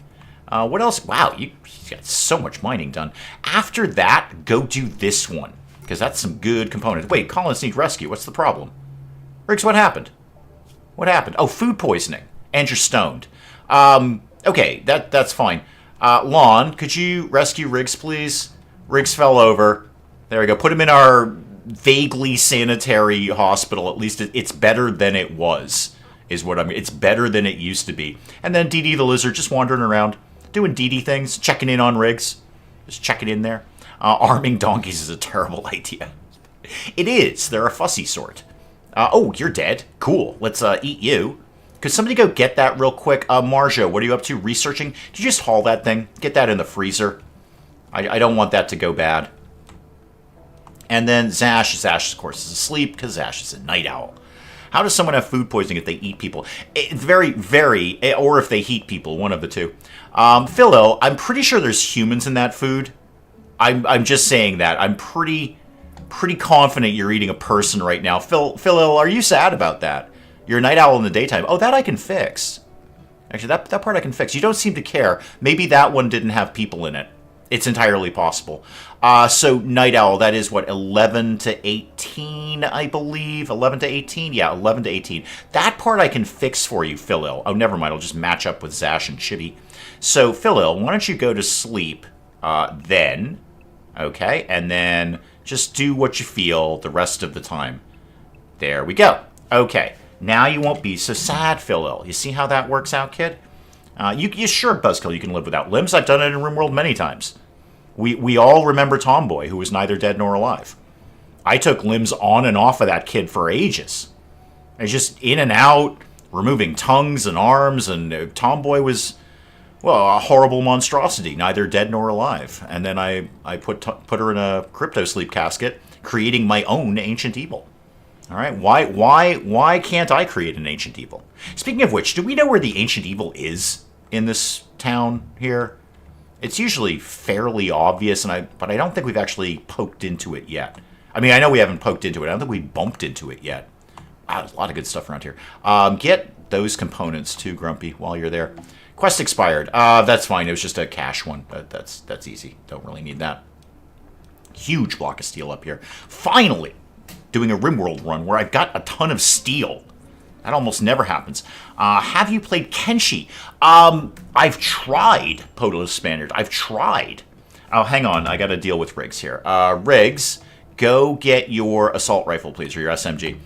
What else? Wow, you got so much mining done. After that, go do this one, because that's some good components. Wait, colonists need rescue. What's the problem? Riggs, what happened? What happened? Oh, food poisoning. And you're stoned. Okay, that's fine. Lon, could you rescue Riggs, please? Riggs fell over. There we go. Put him in our vaguely sanitary hospital. At least it's better than it was, is what I mean. It's better than it used to be. And then Dee Dee the lizard just wandering around, doing Dee Dee things, checking in on Riggs. Just checking in there. Arming donkeys is a terrible idea. It is. They're a fussy sort. Oh, you're dead. Cool. Let's eat you. Could somebody go get that real quick? Marja, what are you up to? Researching? Did you just haul that thing? Get that in the freezer. I don't want that to go bad. And then Zash. Zash, of course, is asleep because Zash is a night owl. How does someone have food poisoning if they eat people? It's very, or if they heat people, one of the two. Philo, I'm pretty sure there's humans in that food. I'm just saying that. I'm pretty confident you're eating a person right now. Philo, are you sad about that? You're a night owl in the daytime. Oh, that I can fix. Actually, that part I can fix. You don't seem to care. Maybe that one didn't have people in it. It's entirely possible. So night owl, that is what, 11 to 18, I believe? 11 to 18? Yeah, 11 to 18. That part I can fix for you, Philil. Oh, never mind. I'll just match up with Zash and Chibi. So, Philil, why don't you go to sleep then? Okay, and then just do what you feel the rest of the time. There we go. Okay. Now you won't be so sad, Philil. You see how that works out, kid? You sure, Buzzkill, you can live without limbs. I've done it in RimWorld many times. We all remember Tomboy, who was neither dead nor alive. I took limbs on and off of that kid for ages. It's just in and out, removing tongues and arms, and Tomboy was, well, a horrible monstrosity, neither dead nor alive. And then I put her in a crypto sleep casket, creating my own ancient evil. All right, why can't I create an ancient evil? Speaking of which, do we know where the ancient evil is in this town here? It's usually fairly obvious, but I don't think we've actually poked into it yet. I mean, I know we haven't poked into it. I don't think we bumped into it yet. Wow, there's a lot of good stuff around here. Get those components too, Grumpy, while you're there. Quest expired. That's fine. It was just a cash one. That's easy. Don't really need that. Huge block of steel up here. Finally! Doing a RimWorld run where I've got a ton of steel. That almost never happens. Have you played Kenshi? I've tried, Podolus Spaniard. I've tried. Oh, hang on. I got to deal with Riggs here. Riggs, go get your assault rifle, please, or your SMG.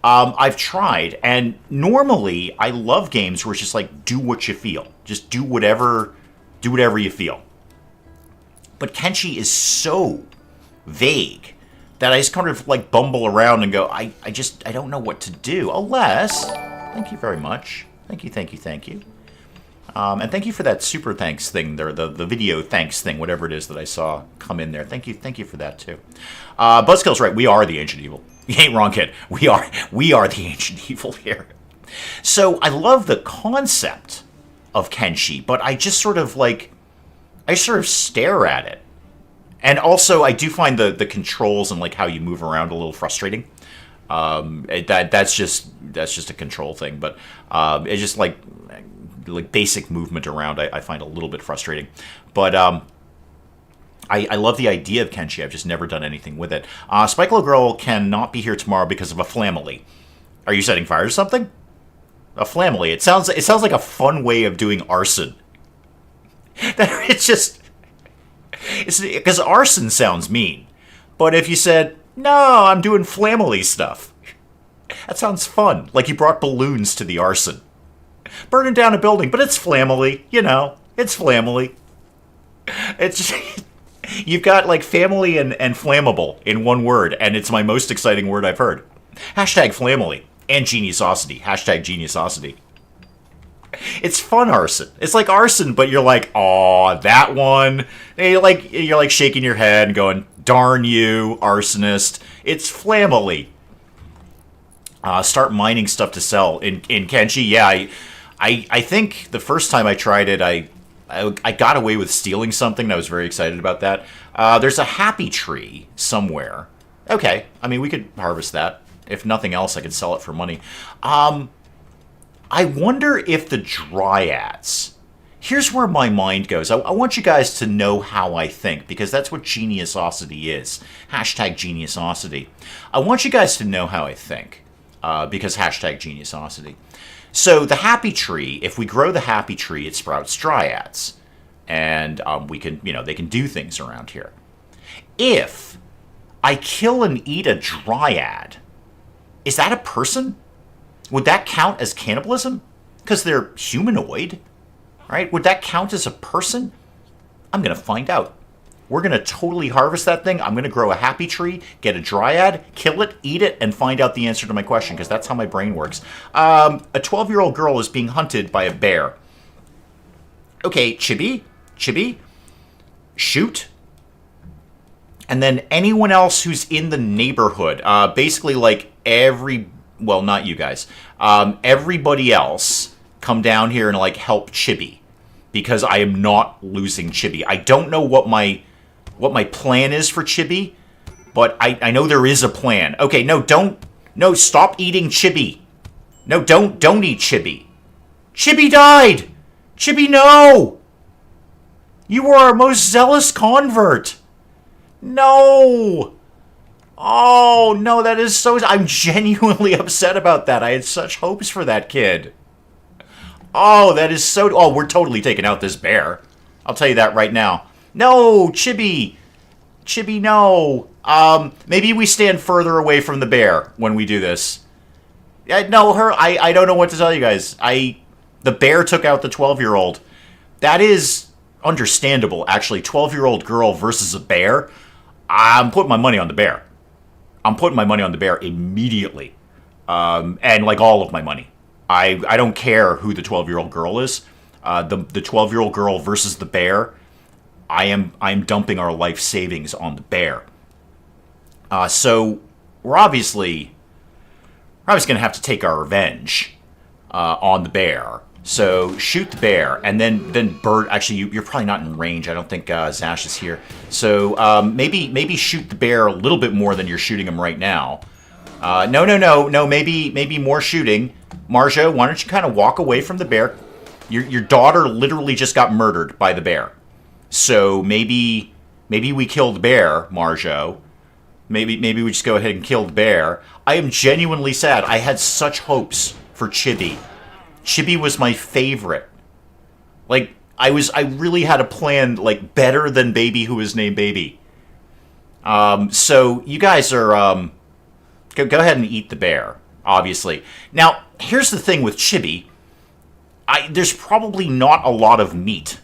I've tried, and normally I love games where it's just like, do what you feel. Just do whatever you feel. But Kenshi is so vague that I just kind of like bumble around and go, I don't know what to do. Unless, thank you very much. Thank you. And thank you for that super thanks thing there, the video thanks thing, whatever it is that I saw come in there. Thank you for that too. Buzzkill's right, we are the ancient evil. You ain't wrong, kid. We are the ancient evil here. So I love the concept of Kenshi, but I just sort of stare at it. And also, I do find the controls and like how you move around a little frustrating. That's just a control thing, but it's just like basic movement around. I find a little bit frustrating, but I love the idea of Kenshi. I've just never done anything with it. Spikelo Girl cannot be here tomorrow because of a flamily. Are you setting fire to something? A flamily. It sounds like a fun way of doing arson. It's because arson sounds mean. But if you said, no, I'm doing flamily stuff, that sounds fun. Like you brought balloons to the arson. Burning down a building, but it's flamily, it's flamily. It's just, you've got like family and flammable in one word, and it's my most exciting word I've heard. Hashtag flamily and geniusosity. Hashtag geniusosity. It's fun arson. It's like arson, but you're like, oh, that one. And you're like shaking your head and going, darn you, arsonist. It's flammily. Start mining stuff to sell in Kenshi. Yeah, I think the first time I tried it, I got away with stealing something, and I was very excited about that. There's a happy tree somewhere. Okay, I mean, we could harvest that. If nothing else, I could sell it for money. I wonder if the dryads... Here's where my mind goes. I want you guys to know how I think, because that's what geniusosity is. Hashtag geniusosity. I want you guys to know how I think, because hashtag geniusosity. So the happy tree, if we grow the happy tree, it sprouts dryads. And we can, they can do things around here. If I kill and eat a dryad, is that a person? Would that count as cannibalism? Because they're humanoid, right? Would that count as a person? I'm going to find out. We're going to totally harvest that thing. I'm going to grow a happy tree, get a dryad, kill it, eat it, and find out the answer to my question, because that's how my brain works. A 12-year-old girl is being hunted by a bear. Okay, Chibi, shoot. And then anyone else who's in the neighborhood, basically like well, not you guys, everybody else come down here and like help Chibi, because I am not losing Chibi. I don't know what my plan is for Chibi, but I know there is a plan. Okay, no, stop eating Chibi. No, don't eat Chibi. Chibi died! Chibi, no! You were our most zealous convert. No! Oh, no, that is so... I'm genuinely upset about that. I had such hopes for that kid. Oh, that is so... Oh, we're totally taking out this bear. I'll tell you that right now. No, Chibi! Chibi, no. Maybe we stand further away from the bear when we do this. No, I don't know what to tell you guys. The bear took out the 12-year-old. That is understandable, actually. 12-year-old girl versus a bear. I'm putting my money on the bear. I'm putting my money on the bear immediately. And like all of my money. I don't care who the 12-year-old girl is. The 12-year-old girl versus the bear. I'm dumping our life savings on the bear. So we're obviously going to have to take our revenge on the bear. So shoot the bear, and then bird. Actually, you're probably not in range. I don't think Zash is here. So maybe shoot the bear a little bit more than you're shooting him right now. No. Maybe more shooting. Marjo, why don't you kind of walk away from the bear? Your daughter literally just got murdered by the bear. So maybe we kill the bear, Marjo. Maybe we just go ahead and kill the bear. I am genuinely sad. I had such hopes for Chibi. Chibi was my favorite. Like, I really had a plan, like, better than Baby who was named Baby. So you guys are, go ahead and eat the bear, obviously. Now, here's the thing with Chibi. There's probably not a lot of meat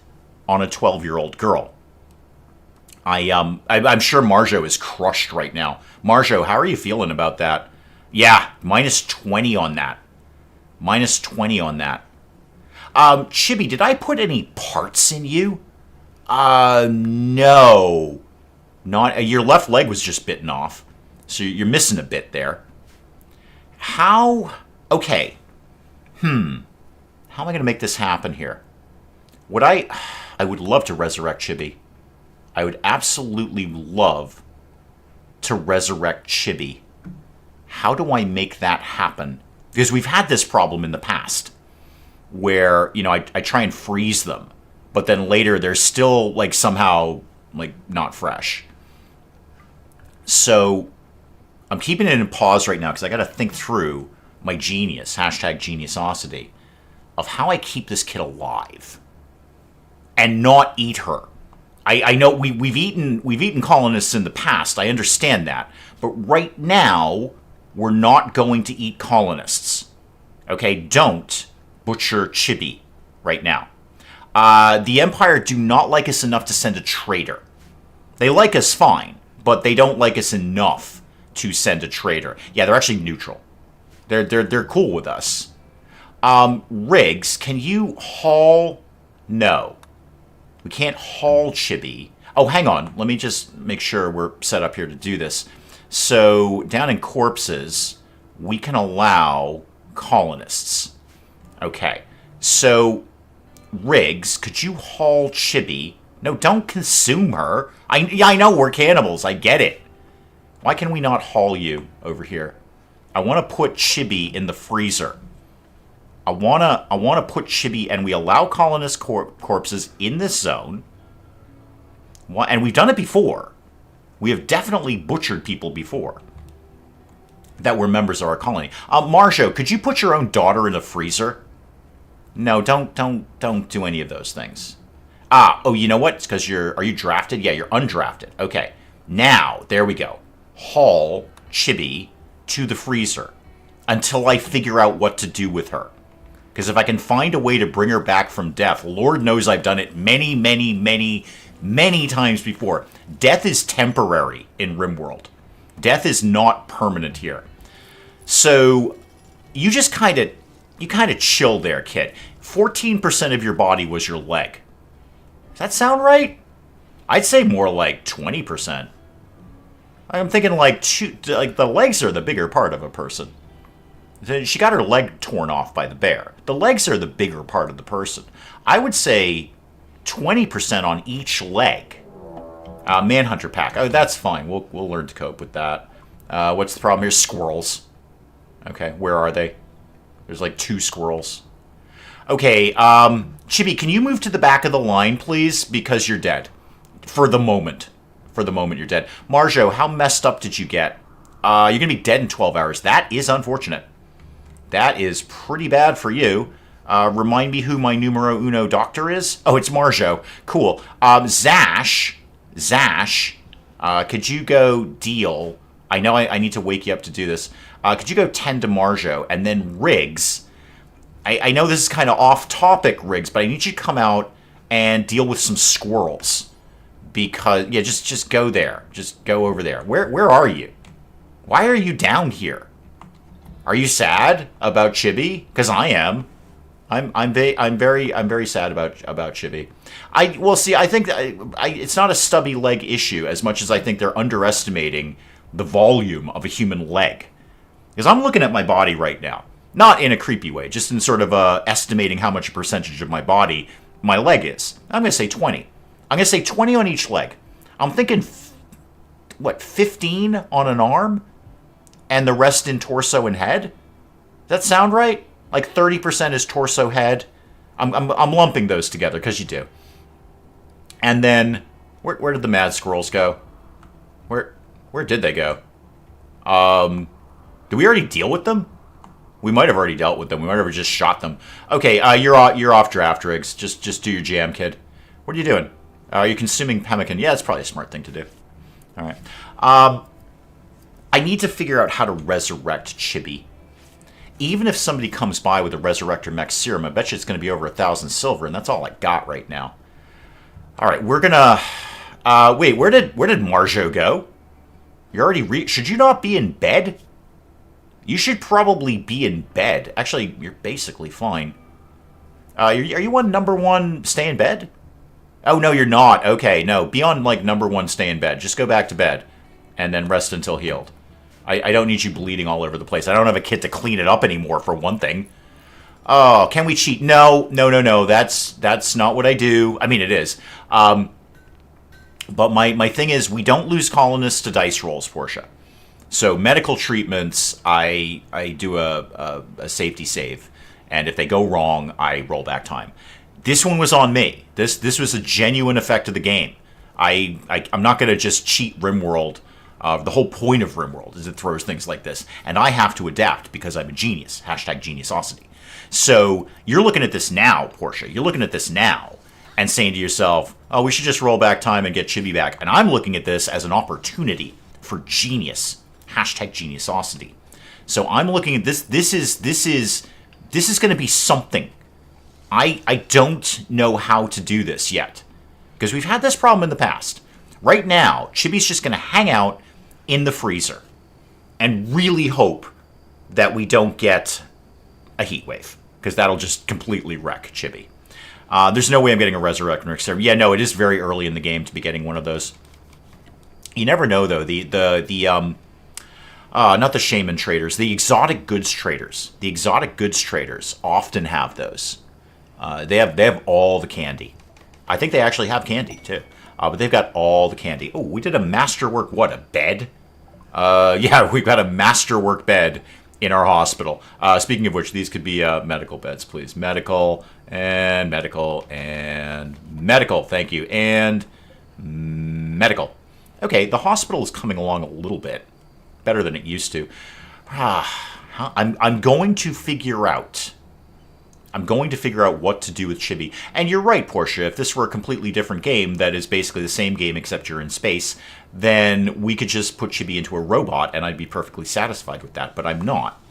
on a 12-year-old girl. I'm sure Marjo is crushed right now. Marjo, how are you feeling about that? Yeah, minus 20 on that. Minus 20 on that. Chibi, did I put any parts in you? No. Not your left leg was just bitten off. So you're missing a bit there. How? Okay. How am I going to make this happen here? I would love to resurrect Chibi. I would absolutely love to resurrect Chibi. How do I make that happen? Because we've had this problem in the past where, I try and freeze them, but then later they're still, like, somehow, like, not fresh. So I'm keeping it in pause right now because I got to think through my genius, hashtag geniusosity, of how I keep this kid alive and not eat her. I know we've eaten colonists in the past. I understand that. But right now, we're not going to eat colonists. Okay? Don't butcher Chibi right now. The Empire do not like us enough to send a traitor. They like us fine, but they don't like us enough to send a traitor. Yeah, they're actually neutral. They're cool with us. Riggs, can you haul? No. We can't haul Chibi. Oh, hang on. Let me just make sure we're set up here to do this. So, down in corpses, we can allow colonists. Okay. So, Riggs, could you haul Chibi? No, don't consume her. I know we're cannibals. I get it. Why can we not haul you over here? I want to put Chibi in the freezer. I wanna put Chibi, and we allow colonist corpses in this zone. And we've done it before. We have definitely butchered people before that were members of our colony. Marjo, could you put your own daughter in the freezer? No, don't do any of those things. Oh, you know what? It's because are you drafted? Yeah, you're undrafted. Okay. Now, there we go. Haul Chibi to the freezer until I figure out what to do with her. Because if I can find a way to bring her back from death, Lord knows I've done it many, many, many, many times before. Death is temporary in RimWorld. Death is not permanent here. So you just kind of chill there, kid. 14% of your body was your leg. Does that sound right? I'd say more like 20%. I'm thinking like the legs are the bigger part of a person. She got her leg torn off by the bear. The legs are the bigger part of the person. I would say 20% on each leg. Manhunter pack. Oh, that's fine. We'll learn to cope with that. What's the problem here? Squirrels. Okay, where are they? There's like 2 squirrels. Okay, Chibi, can you move to the back of the line, please? Because you're dead. For the moment. For the moment, you're dead. Marjo, how messed up did you get? You're going to be dead in 12 hours. That is unfortunate. That is pretty bad for you. Remind me who my numero uno doctor is? Oh, it's Marjo. Cool. Zash, could you go deal? I know I need to wake you up to do this. Could you go tend to Marjo? And then Riggs, I know this is kind of off topic, Riggs, but I need you to come out and deal with some squirrels. Because, yeah, just go there. Just go over there. Where are you? Why are you down here? Are you sad about Chibi? Because I am. I'm very sad about Chibi. I think it's not a stubby leg issue as much as I think they're underestimating the volume of a human leg. Because I'm looking at my body right now, not in a creepy way, just in sort of estimating how much percentage of my body my leg is. I'm going to say 20. I'm going to say 20 on each leg. I'm thinking, 15 on an arm? And the rest in torso and head? Does that sound right? Like 30% is torso, head. I'm lumping those together, because you do. And then, where did the mad squirrels go? Where did they go? Did we already deal with them? We might have already dealt with them. We might have just shot them. Okay, you're off draft, Riggs. Just do your jam, kid. What are you doing? Are you consuming pemmican? Yeah, it's probably a smart thing to do. All right. I need to figure out how to resurrect Chibi. Even if somebody comes by with a Resurrector Mech Serum, I bet you it's going to be over 1,000 silver, and that's all I got right now. All right, we're gonna. Wait, where did Marjo go? You're already. Should you not be in bed? You should probably be in bed. Actually, you're basically fine. Are you on number 1? Stay in bed. Oh no, you're not. Okay, no. Be on like number 1. Stay in bed. Just go back to bed, and then rest until healed. I don't need you bleeding all over the place. I don't have a kit to clean it up anymore, for one thing. Oh, can we cheat? No. That's not what I do. I mean, it is. But my thing is, we don't lose colonists to dice rolls, Portia. So medical treatments, I do a safety save. And if they go wrong, I roll back time. This one was on me. This was a genuine effect of the game. I'm not going to just cheat RimWorld. The whole point of RimWorld is it throws things like this. And I have to adapt because I'm a genius. #geniusosity. So you're looking at this now, Portia. You're looking at this now and saying to yourself, oh, we should just roll back time and get Chibi back. And I'm looking at this as an opportunity for genius. #geniusosity. So I'm looking at this. This is going to be something. I don't know how to do this yet. Because we've had this problem in the past. Right now, Chibi's just going to hang out in the freezer and really hope that we don't get a heat wave. because that'll just completely wreck Chibi. There's no way I'm getting a Resurrect next server. Yeah, no, it is very early in the game to be getting one of those. You never know, though. Not the shaman traders, the exotic goods traders. The exotic goods traders often have those. They have all the candy. I think they actually have candy, too. But they've got all the candy. Oh, we did a masterwork, what, a bed? Yeah, we've got a masterwork bed in our hospital. Speaking of which, these could be medical beds, please. Medical, and medical, and medical. Thank you. And medical. Okay, the hospital is coming along a little bit. Better than it used to. I'm going to figure out... what to do with Chibi. And you're right, Portia. If this were a completely different game that is basically the same game except you're in space, then we could just put Chibi into a robot and I'd be perfectly satisfied with that. But I'm not.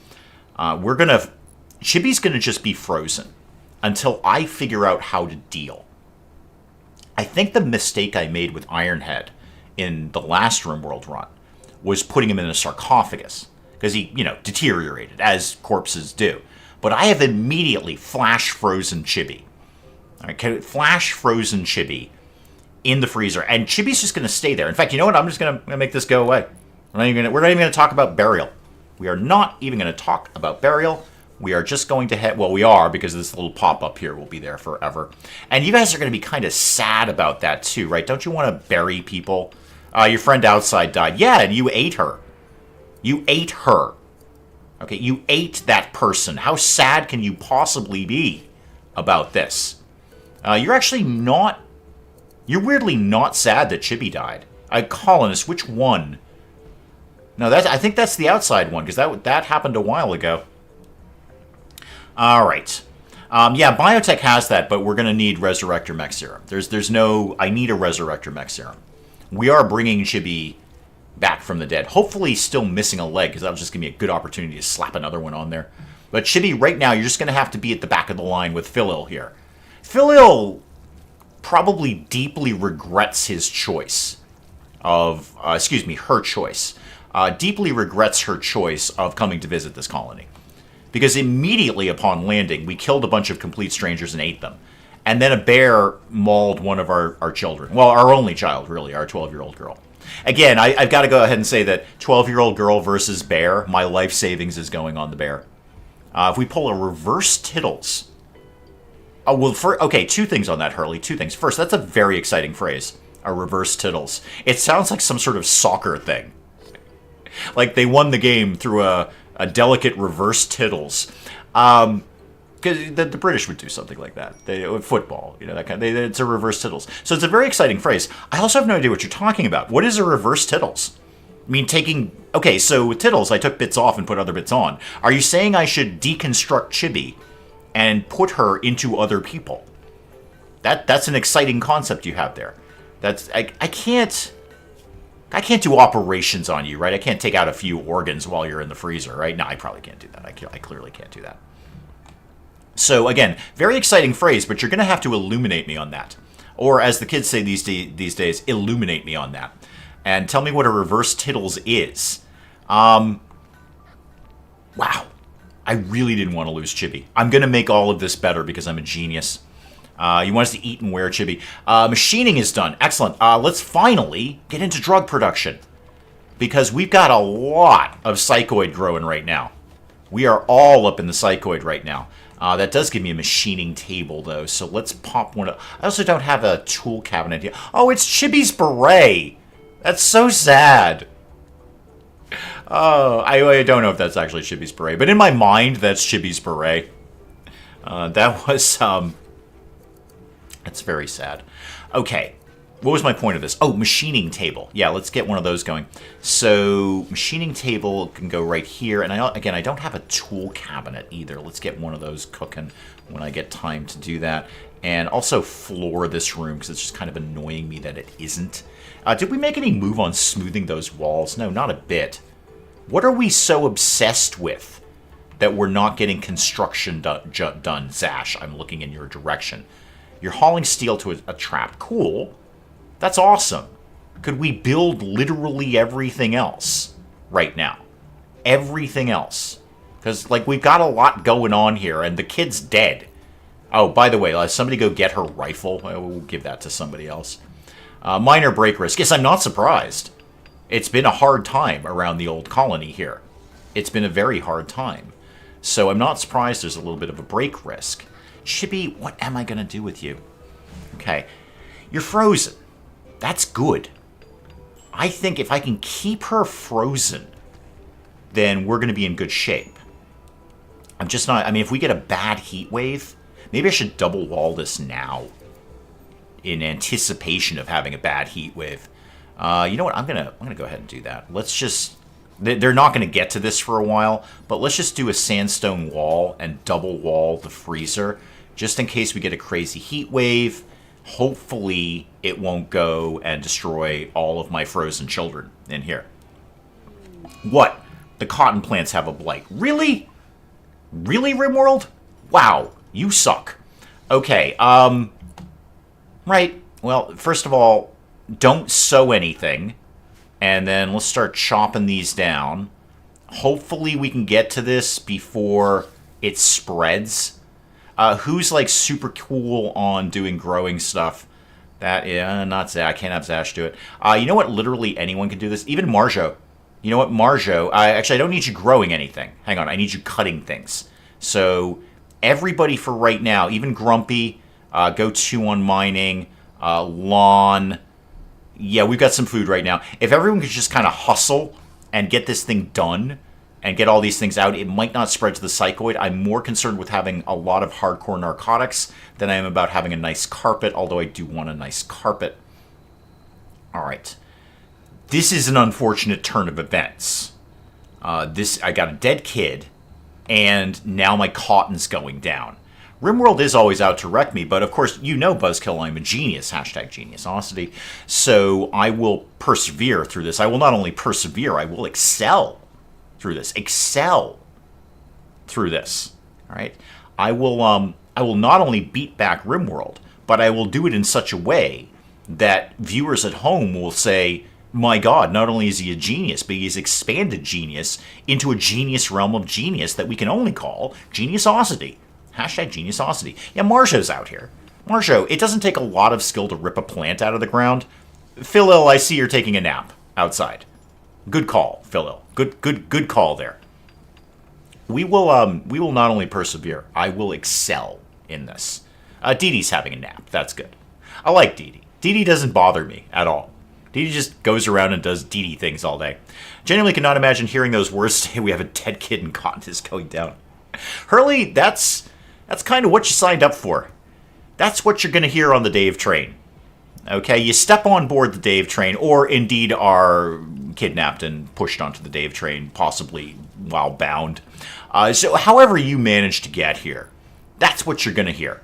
Chibi's gonna just be frozen until I figure out how to deal. I think the mistake I made with Ironhead in the last RimWorld run was putting him in a sarcophagus. Because he, deteriorated, as corpses do. But I have immediately flash-frozen Chibi. Okay, flash-frozen Chibi in the freezer. And Chibi's just going to stay there. In fact, you know what? I'm just going to make this go away. We're not even going to talk about burial. We are not even going to talk about burial. We are just going to head... Well, we are, because this little pop-up here will be there forever. And you guys are going to be kind of sad about that, too, right? Don't you want to bury people? Your friend outside died. Yeah, and you ate her. You ate her. Okay, you ate that person. How sad can you possibly be about this? You're actually not... You're weirdly not sad that Chibi died. Colonist, which one? No, I think that's the outside one, because that happened a while ago. All right. Yeah, Biotech has that, but we're going to need Resurrector Mech Serum. There's no... I need a Resurrector Mech Serum. We are bringing Chibi back from the dead. Hopefully still missing a leg, because that'll just give me a good opportunity to slap another one on there. But Chibi, right now, you're just going to have to be at the back of the line with Philil here. Philil probably deeply regrets his choice of... her choice. Deeply regrets her choice of coming to visit this colony. Because immediately upon landing, we killed a bunch of complete strangers and ate them. And then a bear mauled one of our children. Well, our only child, really, our 12-year-old girl. Again, I've got to go ahead and say that 12-year-old girl versus bear, my life savings is going on the bear. If we pull a reverse Tittles... Oh, well, okay, two things on that, Hurley. Two things. First, that's a very exciting phrase, a reverse Tittles. It sounds like some sort of soccer thing. Like they won the game through a delicate reverse Tittles. Because the British would do something like that. Football, that kind of... it's a reverse Tittles. So it's a very exciting phrase. I also have no idea what you're talking about. What is a reverse Tittles? I mean, taking... Okay, so with Tittles, I took bits off and put other bits on. Are you saying I should deconstruct Chibi and put her into other people? That's an exciting concept you have there. I can't do operations on you, right? I can't take out a few organs while you're in the freezer, right? No, I probably can't do that. I clearly can't do that. So, again, very exciting phrase, but you're going to have to illuminate me on that. Or, as the kids say these days, illuminate me on that. And tell me what a reverse Tittles is. Wow. I really didn't want to lose Chibi. I'm going to make all of this better because I'm a genius. You want us to eat and wear Chibi. Machining is done. Excellent. Let's finally get into drug production. Because we've got a lot of psychoid growing right now. We are all up in the psychoid right now. That does give me a machining table, though, so let's pop one up. I also don't have a tool cabinet here. Oh, it's Chibi's beret! That's so sad. Oh, I don't know if that's actually Chibi's beret, but in my mind, that's Chibi's beret. That was, that's very sad. Okay, what was my point of this? Oh, machining table. Yeah, let's get one of those going. So, machining table can go right here. And I don't have a tool cabinet either. Let's get one of those cooking when I get time to do that. And also floor this room, because it's just kind of annoying me that it isn't. Did we make any move on smoothing those walls? No, not a bit. What are we so obsessed with that we're not getting construction done, Zash? I'm looking in your direction. You're hauling steel to a trap. Cool. That's awesome. Could we build literally everything else right now? Everything else. Because, like, we've got a lot going on here, and the kid's dead. Oh, by the way, somebody go get her rifle. We'll give that to somebody else. Minor break risk. Yes, I'm not surprised. It's been a hard time around the old colony here. It's been a very hard time. So I'm not surprised there's a little bit of a break risk. Chippy, what am I going to do with you? Okay. You're frozen. That's good. I think if I can keep her frozen, then we're going to be in good shape. I'm just not... I mean, if we get a bad heat wave, maybe I should double wall this now in anticipation of having a bad heat wave. You know what? I'm gonna go ahead and do that. Let's just... They're not going to get to this for a while, but let's just do a sandstone wall and double wall the freezer, just in case we get a crazy heat wave. Hopefully, it won't go and destroy all of my frozen children in here. What? The cotton plants have a blight. Really? Really, RimWorld? Wow, you suck. Okay, right. Well, first of all, don't sow anything. And then let's start chopping these down. Hopefully we can get to this before it spreads. Who's, like, super cool on doing growing stuff? That, yeah, not Zach. I can't have Zash do it. You know what? Literally anyone can do this. Even Marjo. You know what? Marjo. Actually, I don't need you growing anything. Hang on. I need you cutting things. So, everybody for right now, even Grumpy, go 2 on mining, Lawn. Yeah, we've got some food right now. If everyone could just kind of hustle and get this thing done and get all these things out, it might not spread to the psychoid. I'm more concerned with having a lot of hardcore narcotics than I am about having a nice carpet, although I do want a nice carpet. All right. This is an unfortunate turn of events. I got a dead kid, and now my cotton's going down. RimWorld is always out to wreck me, but of course, you know, Buzzkill, I'm a genius, #geniusosity, so I will persevere through this. I will not only persevere, I will excel through this. Excel through this, all right? I will not only beat back RimWorld, but I will do it in such a way that viewers at home will say, my God, not only is he a genius, but he's expanded genius into a genius realm of genius that we can only call geniusosity. #geniusosity. Yeah, Marjo's out here. Marjo, it doesn't take a lot of skill to rip a plant out of the ground. Phil, I see you're taking a nap outside. Good call, Phil. Good call there. We will not only persevere, I will excel in this. Dee Dee's having a nap. That's good. I like Dee Dee. Dee Dee doesn't bother me at all. Dee Dee just goes around and does Dee Dee things all day. Genuinely cannot imagine hearing those words say we have a dead kid and cotton is going down. Hurley, that's kind of what you signed up for. That's what you're going to hear on the Dave train. Okay, you step on board the Dave train, or indeed are kidnapped and pushed onto the Dave train, possibly while bound. So however you manage to get here, that's what you're going to hear.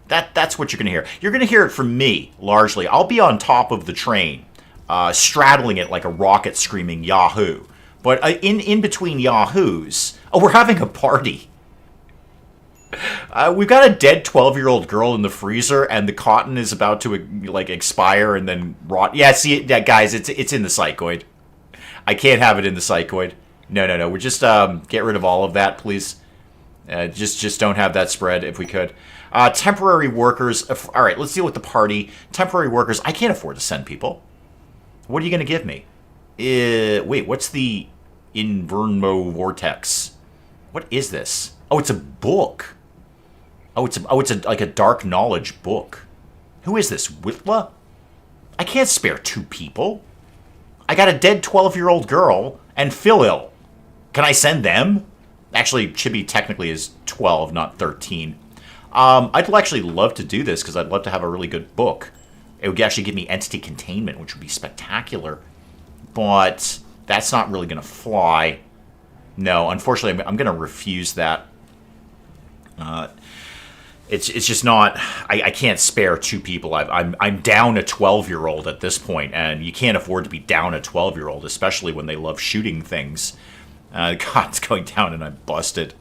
That's what you're going to hear. You're going to hear it from me, largely. I'll be on top of the train, straddling it like a rocket screaming Yahoo. But in between Yahoos, we're having a party. We've got a dead 12-year-old girl in the freezer, and the cotton is about to like expire and then rot. Yeah, see, yeah, guys, it's in the psychoid. I can't have it in the psychoid. No. We're just get rid of all of that, please. Just don't have that spread if we could. Temporary workers. All right, let's deal with the party. Temporary workers. I can't afford to send people. What are you going to give me? Wait, what's the Inverno Vortex? What is this? Oh, it's a book. It's like a dark knowledge book. Who is this? Whitla? I can't spare 2 people. I got a dead 12-year-old girl and Phil. Can I send them? Actually, Chibi technically is 12, not 13. I'd actually love to do this because I'd love to have a really good book. It would actually give me entity containment, which would be spectacular. But that's not really going to fly. No, unfortunately, I'm going to refuse that. It's just not. I can't spare 2 people. I'm down a 12-year-old at this point, and you can't afford to be down a 12-year-old, especially when they love shooting things. God, it's going down, and I'm busted.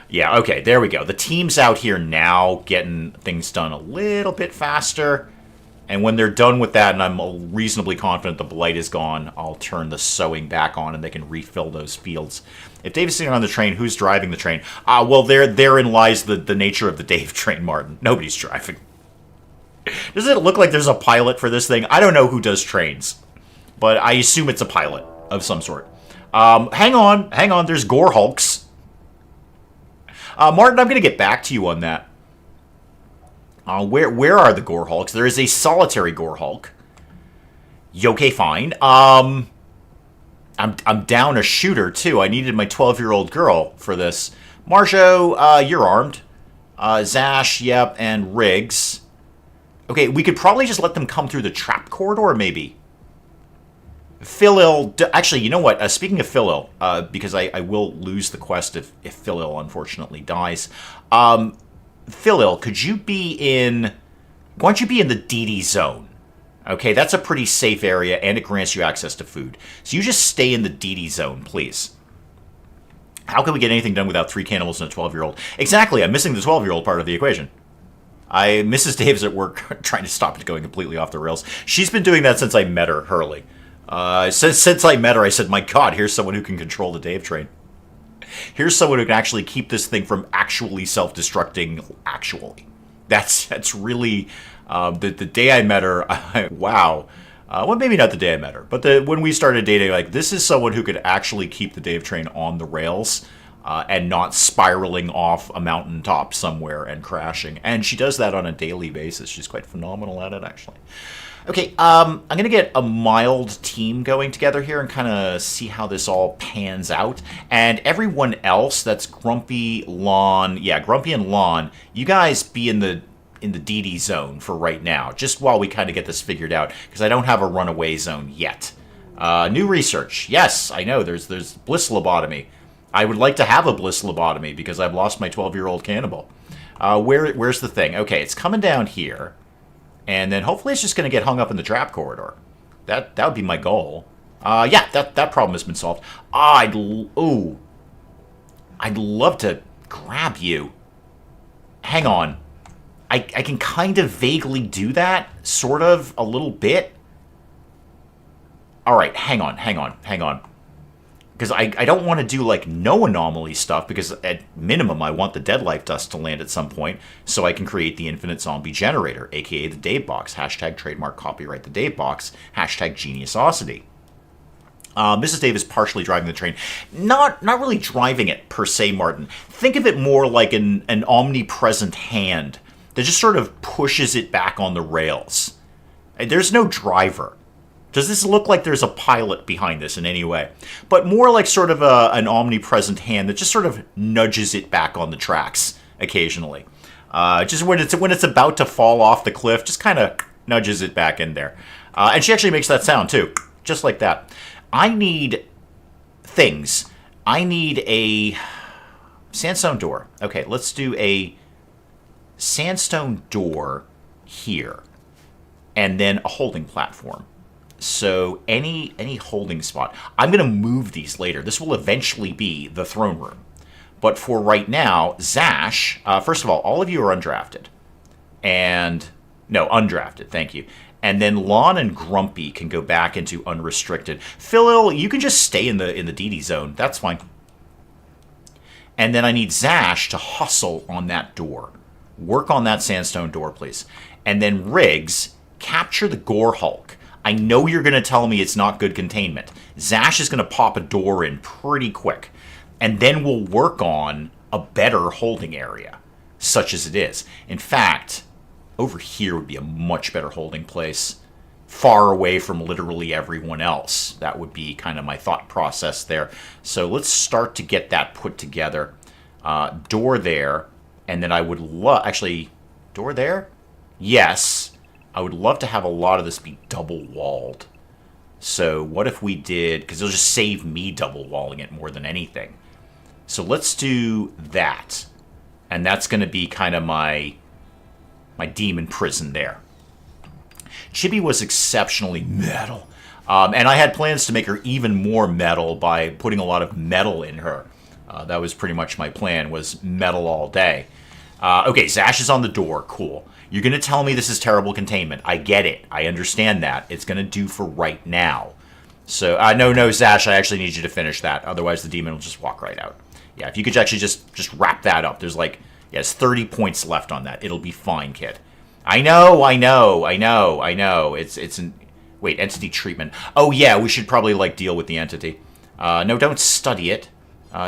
Yeah, okay, there we go. The team's out here now, getting things done a little bit faster, And when they're done with that, and I'm reasonably confident the blight is gone, I'll turn the sowing back on and they can refill those fields. If Dave is sitting on the train, who's driving the train? Well, therein lies the nature of the Dave train, Martin. Nobody's driving. Does it look like there's a pilot for this thing? I don't know who does trains, but I assume it's a pilot of some sort. Hang on, there's gore hulks. Martin, I'm going to get back to you on that. Where are the gore hulks? There is a solitary gore hulk. Okay, fine. I'm down a shooter too. I needed my 12-year-old girl for this. Marjo, you're armed. Zash, yep, and Riggs. Okay, we could probably just let them come through the trap corridor, maybe. Philil, actually, you know what? Speaking of Philil, because I will lose the quest if Philil unfortunately dies. Philil, could you be in... Why don't you be in the DD zone? Okay, that's a pretty safe area, and it grants you access to food. So you just stay in the DD zone, please. How can we get anything done without 3 cannibals and a 12-year-old? Exactly, I'm missing the 12-year-old part of the equation. Mrs. Dave's at work trying to stop it going completely off the rails. She's been doing that since I met her, Hurley. Since I met her, I said, my God, here's someone who can control the Dave train. Here's someone who can actually keep this thing from actually self-destructing, actually. That's really, the day I met her, wow. Well, maybe not the day I met her, but when we started dating, like, this is someone who could actually keep the Dave train on the rails and not spiraling off a mountaintop somewhere and crashing. And she does that on a daily basis. She's quite phenomenal at it, actually. Okay, I'm going to get a mild team going together here and kind of see how this all pans out. And everyone else, that's Grumpy, Lon, yeah, Grumpy and Lon, you guys be in the DD zone for right now, just while we kind of get this figured out, because I don't have a runaway zone yet. New research. Yes, I know, there's bliss lobotomy. I would like to have a bliss lobotomy because I've lost my 12-year-old cannibal. Where's the thing? Okay, it's coming down here. And then hopefully it's just going to get hung up in the trap corridor. That would be my goal. Yeah, that problem has been solved. I'd love to grab you. Hang on. I can kind of vaguely do that, sort of, a little bit. All right, hang on. Because I don't want to do, like, no anomaly stuff, because at minimum I want the dead life dust to land at some point, so I can create the infinite zombie generator, aka the Dave box, hashtag trademark copyright the Dave box, hashtag geniusosity. Mrs. Dave is partially driving the train. Not really driving it, per se, Martin. Think of it more like an omnipresent hand that just sort of pushes it back on the rails. There's no driver. Does this look like there's a pilot behind this in any way? But more like sort of an omnipresent hand that just sort of nudges it back on the tracks occasionally. Just when it's about to fall off the cliff, just kind of nudges it back in there. And she actually makes that sound too, just like that. I need things. I need a sandstone door. Okay, let's do a sandstone door here. And then a holding platform. So any holding spot. I'm going to move these later. This will eventually be the throne room. But for right now, Zash, first of all of you are undrafted. No, undrafted, thank you. And then Lon and Grumpy can go back into unrestricted. Philil, you can just stay in the DD zone. That's fine. And then I need Zash to hustle on that door. Work on that sandstone door, please. And then Riggs, capture the Gore Hulk. I know you're going to tell me it's not good containment. Zash is going to pop a door in pretty quick. And then we'll work on a better holding area, such as it is. In fact, over here would be a much better holding place, far away from literally everyone else. That would be kind of my thought process there. So let's start to get that put together. Door there, and then I would love... Actually, door there? Yes. I would love to have a lot of this be double-walled. So what if we did... Because it'll just save me double-walling it more than anything. So let's do that. And that's going to be kind of my demon prison there. Chibi was exceptionally metal. And I had plans to make her even more metal by putting a lot of metal in her. That was pretty much my plan, was metal all day. Okay, Zash is on the door. Cool. You're going to tell me this is terrible containment. I get it. I understand that. It's going to do for right now. So, no, Zash, I actually need you to finish that. Otherwise, the demon will just walk right out. Yeah, if you could actually just wrap that up. There's like, yes, 30 points left on that. It'll be fine, kid. I know. Wait, entity treatment. Oh, yeah, we should probably, like, deal with the entity. No, don't study it.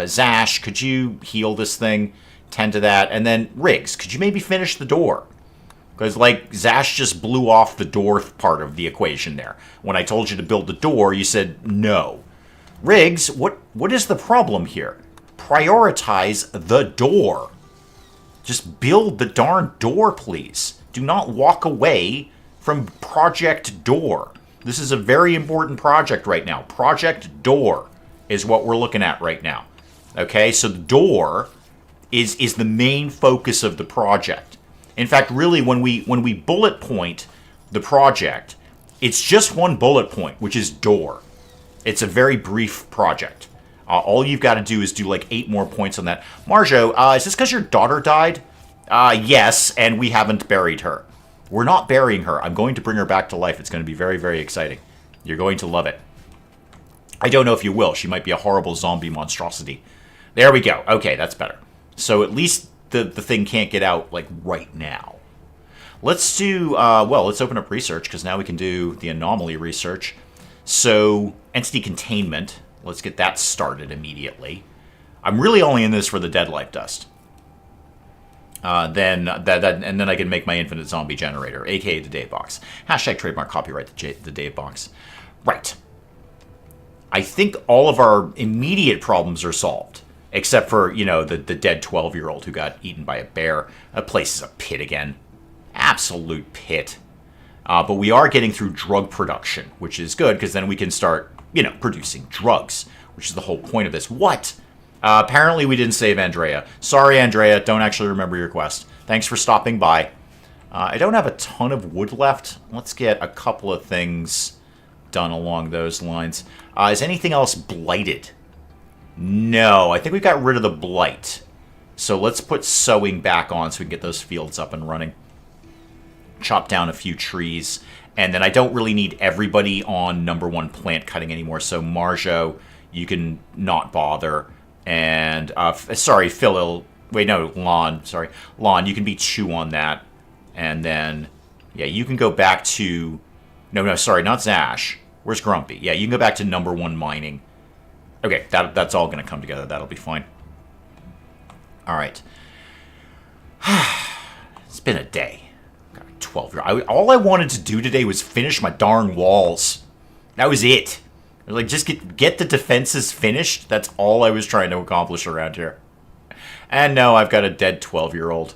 Zash, could you heal this thing? Tend to that. And then, Riggs, could you maybe finish the door? Because, like, Zash just blew off the door part of the equation there. When I told you to build the door, you said no. Riggs, what is the problem here? Prioritize the door. Just build the darn door, please. Do not walk away from Project Door. This is a very important project right now. Project Door is what we're looking at right now. Okay, so the door is the main focus of the project. In fact, really, when we bullet point the project, it's just one bullet point, which is door. It's a very brief project. All you've got to do is do like 8 more points on that. Marjo, is this because your daughter died? Yes, and we haven't buried her. We're not burying her. I'm going to bring her back to life. It's going to be very, very exciting. You're going to love it. I don't know if you will. She might be a horrible zombie monstrosity. There we go. Okay, that's better. So at least the thing can't get out, like, right now. Let's do, let's open up research, because now we can do the anomaly research. So, entity containment. Let's get that started immediately. I'm really only in this for the dead life dust. And then I can make my infinite zombie generator, aka the Dave box. Hashtag trademark copyright the Dave box. Right. I think all of our immediate problems are solved. Except for, you know, the dead 12-year-old who got eaten by a bear. That place is a pit again. Absolute pit. But we are getting through drug production, which is good, because then we can start, you know, producing drugs, which is the whole point of this. What? Apparently we didn't save Andrea. Sorry, Andrea. Don't actually remember your quest. Thanks for stopping by. I don't have a ton of wood left. Let's get a couple of things done along those lines. Is anything else blighted? No, I think we got rid of the blight. So let's put sowing back on so we can get those fields up and running. Chop down a few trees. And then I don't really need everybody on #1 plant cutting anymore. So Marjo, you can not bother. And, sorry, Phil, wait, no, Lon, sorry. Lon, you can be 2 on that. And then, yeah, you can go back to, no, sorry, not Zash. Where's Grumpy? Yeah, you can go back to #1 mining. Okay, that's all going to come together. That'll be fine. All right. It's been a day. Got a 12-year-old. All I wanted to do today was finish my darn walls. That was it. Like, just get the defenses finished. That's all I was trying to accomplish around here. And no, I've got a dead 12-year-old.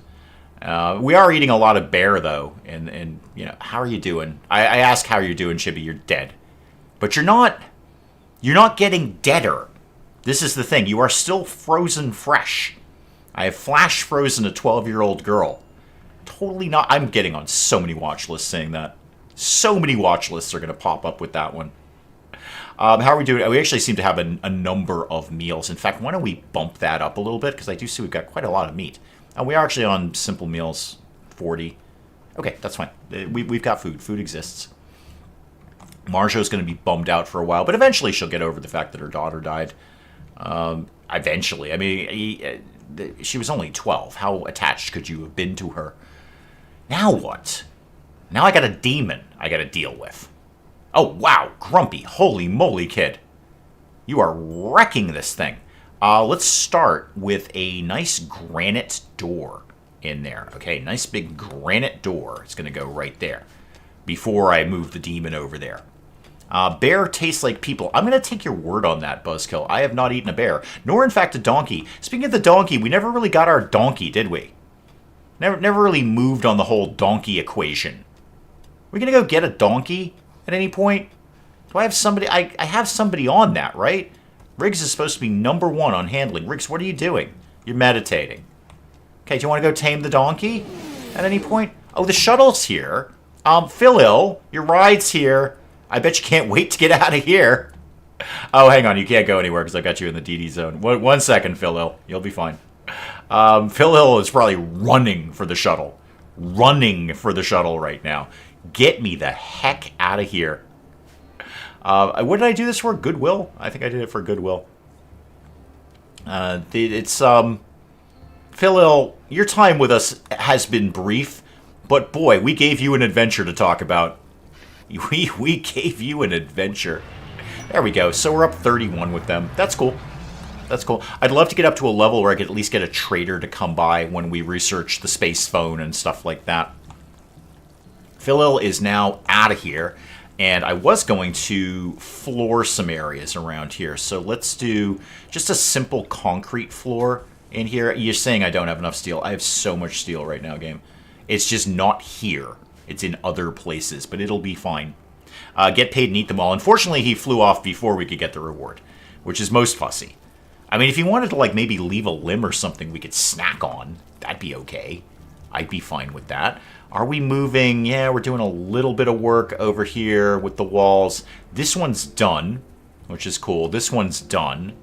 We are eating a lot of bear, though. And you know, how are you doing? I ask how you're doing, Chibi. You're dead. But you're not getting deader. This is the thing. You are still frozen fresh. I have flash frozen a 12-year-old girl. Totally not. I'm getting on so many watch lists saying that. So many watch lists are going to pop up with that one. How are we doing? We actually seem to have a number of meals. In fact, why don't we bump that up a little bit? Because I do see we've got quite a lot of meat. We are actually on simple meals, 40. Okay, that's fine. We've got food. Food exists. Marjo's going to be bummed out for a while, but eventually she'll get over the fact that her daughter died. Eventually. I mean, she was only 12. How attached could you have been to her? Now what? Now I got a demon I got to deal with. Oh, wow, Grumpy. Holy moly, kid. You are wrecking this thing. Let's start with a nice granite door in there. Okay, nice big granite door. It's going to go right there before I move the demon over there. Bear tastes like people. I'm going to take your word on that, Buzzkill. I have not eaten a bear, nor in fact a donkey. Speaking of the donkey, we never really got our donkey, did we? Never really moved on the whole donkey equation. We're going to go get a donkey at any point? Do I have somebody? I have somebody on that, right? Riggs is supposed to be #1 on handling. Riggs, what are you doing? You're meditating. Okay, do you want to go tame the donkey at any point? Oh, the shuttle's here. Phil, your ride's here. I bet you can't wait to get out of here. Oh, hang on, you can't go anywhere because I've got you in the DD zone. One second, Phil. You'll be fine. Phil Hill is probably running for the shuttle. Running for the shuttle right now. Get me the heck out of here. What did I do this for? Goodwill? I think I did it for Goodwill. Phil Hill, your time with us has been brief, but boy, we gave you an adventure to talk about. We gave you an adventure. There we go. So we're up 31 with them. That's cool. That's cool. I'd love to get up to a level where I could at least get a trader to come by when we research the space phone and stuff like that. Phil is now out of here, and I was going to floor some areas around here. So let's do just a simple concrete floor in here. You're saying I don't have enough steel. I have so much steel right now, game. It's just not here. It's in other places, but it'll be fine. Get paid and eat them all. Unfortunately, he flew off before we could get the reward, which is most fussy. I mean, if he wanted to, like, maybe leave a limb or something we could snack on, that'd be okay. I'd be fine with that. Are we moving? Yeah, we're doing a little bit of work over here with the walls. This one's done, which is cool. This one's done.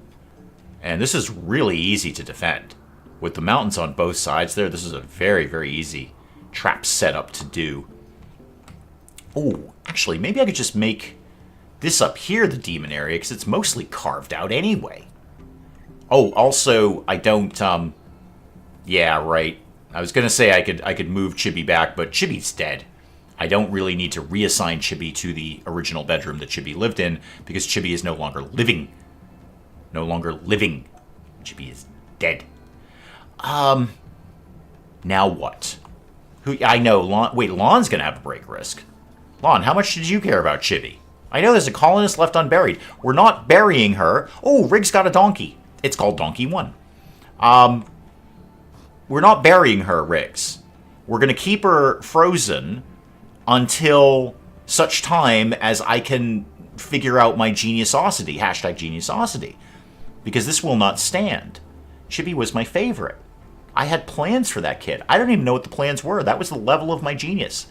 And this is really easy to defend. With the mountains on both sides there, this is a very, very easy trap setup to do. Oh, actually, maybe I could just make this up here the demon area, because it's mostly carved out anyway. Oh, also, I don't, yeah, right. I was going to say I could move Chibi back, but Chibi's dead. I don't really need to reassign Chibi to the original bedroom that Chibi lived in, because Chibi is no longer living. No longer living. Chibi is dead. Now what? I know, Lon, wait, Lon's going to have a break risk. Lon, how much did you care about Chibi? I know there's a colonist left unburied. We're not burying her. Oh, Rig's got a donkey. It's called Donkey 1. We're not burying her, Riggs. We're going to keep her frozen until such time as I can figure out my geniusosity. Hashtag geniusosity. Because this will not stand. Chibi was my favorite. I had plans for that kid. I don't even know what the plans were. That was the level of my genius.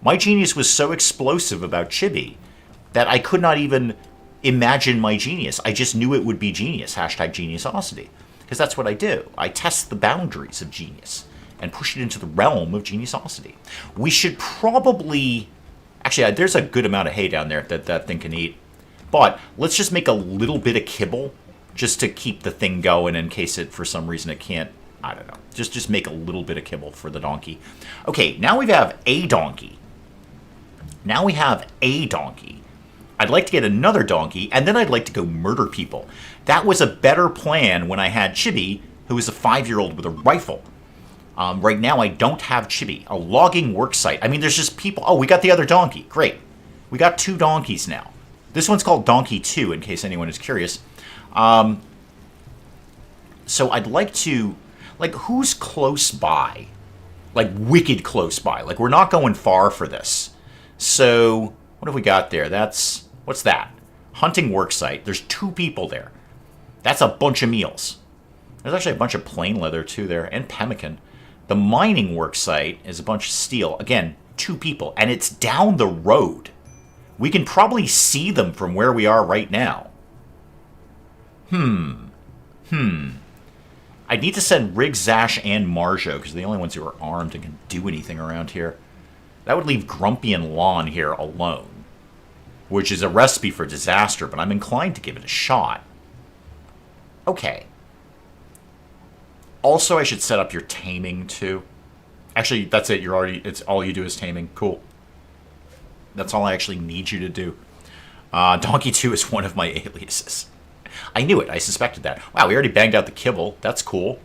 My genius was so explosive about Chibi that I could not even imagine my genius. I just knew it would be genius. Hashtag geniusosity. Because that's what I do. I test the boundaries of genius and push it into the realm of geniusosity. We should probably... Actually, there's a good amount of hay down there that that thing can eat. But let's just make a little bit of kibble just to keep the thing going in case it, for some reason, it can't... I don't know. Just make a little bit of kibble for the donkey. Okay, now we have a donkey. Now we have a donkey. I'd like to get another donkey, and then I'd like to go murder people. That was a better plan when I had Chibi, who is a 5-year-old with a rifle. Right now, I don't have Chibi. A logging worksite. I mean, there's just people... Oh, we got the other donkey. Great. We got 2 donkeys now. This one's called Donkey 2, in case anyone is curious. So I'd like to... Like, who's close by? Like, wicked close by. Like, we're not going far for this. So, what have we got there? That's... What's that? Hunting worksite. There's 2 people there. That's a bunch of meals. There's actually a bunch of plain leather, too, there. And pemmican. The mining worksite is a bunch of steel. Again, 2 people. And it's down the road. We can probably see them from where we are right now. I'd need to send Rig, Zash, and Marjo, because they're the only ones who are armed and can do anything around here. That would leave Grumpy and Lon here alone, which is a recipe for disaster, but I'm inclined to give it a shot. Okay. Also, I should set up your taming, too. Actually, that's it. You're already... It's all you do is taming. Cool. That's all I actually need you to do. Donkey 2 is one of my aliases. I knew it. I suspected that. Wow, we already banged out the kibble. That's cool.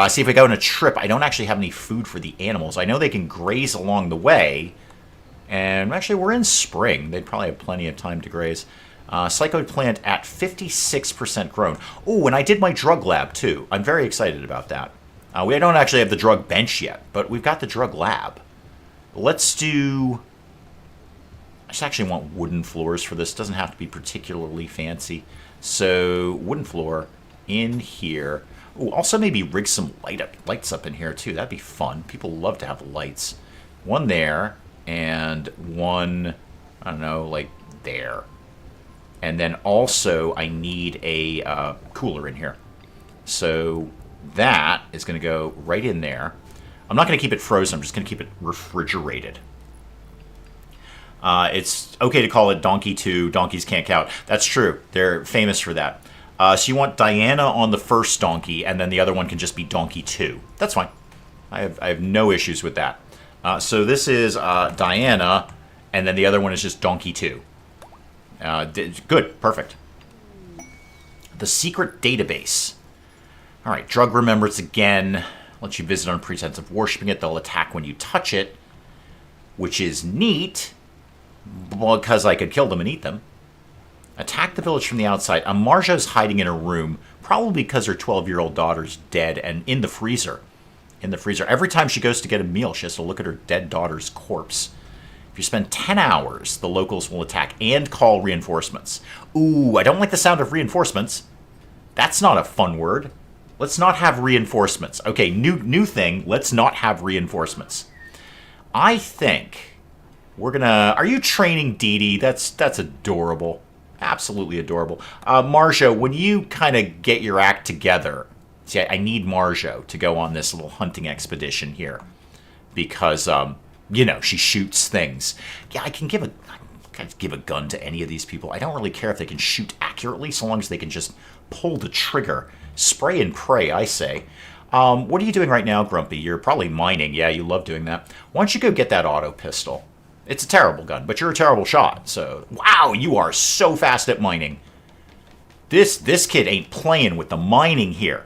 See, if I go on a trip, I don't actually have any food for the animals. I know they can graze along the way. And actually, we're in spring. They'd probably have plenty of time to graze. Psychoid plant at 56% grown. Oh, and I did my drug lab, too. I'm very excited about that. We don't actually have the drug bench yet, but we've got the drug lab. Let's do... I just actually want wooden floors for this. It doesn't have to be particularly fancy. So, wooden floor in here. Ooh, also maybe rig some lights up in here, too. That'd be fun. People love to have lights. One there, and one, I don't know, like there. And then also, I need a cooler in here. So, that is going to go right in there. I'm not going to keep it frozen. I'm just going to keep it refrigerated. It's okay to call it Donkey 2. Donkeys can't count. That's true. They're famous for that. So you want Diana on the first donkey, and then the other one can just be Donkey 2. That's fine. I have no issues with that. So this is Diana, and then the other one is just Donkey 2. Good. Perfect. The secret database. All right. Drug remembrance again. Lets you visit on pretense of worshipping it. They'll attack when you touch it, which is neat. Because I could kill them and eat them. Attack the village from the outside. Marja's hiding in her room, probably because her 12-year-old daughter's dead and in the freezer. In the freezer. Every time she goes to get a meal, she has to look at her dead daughter's corpse. If you spend 10 hours, the locals will attack and call reinforcements. Ooh, I don't like the sound of reinforcements. That's not a fun word. Let's not have reinforcements. Okay, new thing. Let's not have reinforcements. I think... we're gonna... Are you training Dee Dee? That's adorable. Absolutely adorable. Marjo, when you kind of get your act together... See, I need Marjo to go on this little hunting expedition here. Because, she shoots things. Yeah, I can give a gun to any of these people. I don't really care if they can shoot accurately, so long as they can just pull the trigger. Spray and pray, I say. What are you doing right now, Grumpy? You're probably mining. Yeah, you love doing that. Why don't you go get that auto pistol? It's a terrible gun, but you're a terrible shot. So, wow, you are so fast at mining. This kid ain't playing with the mining here.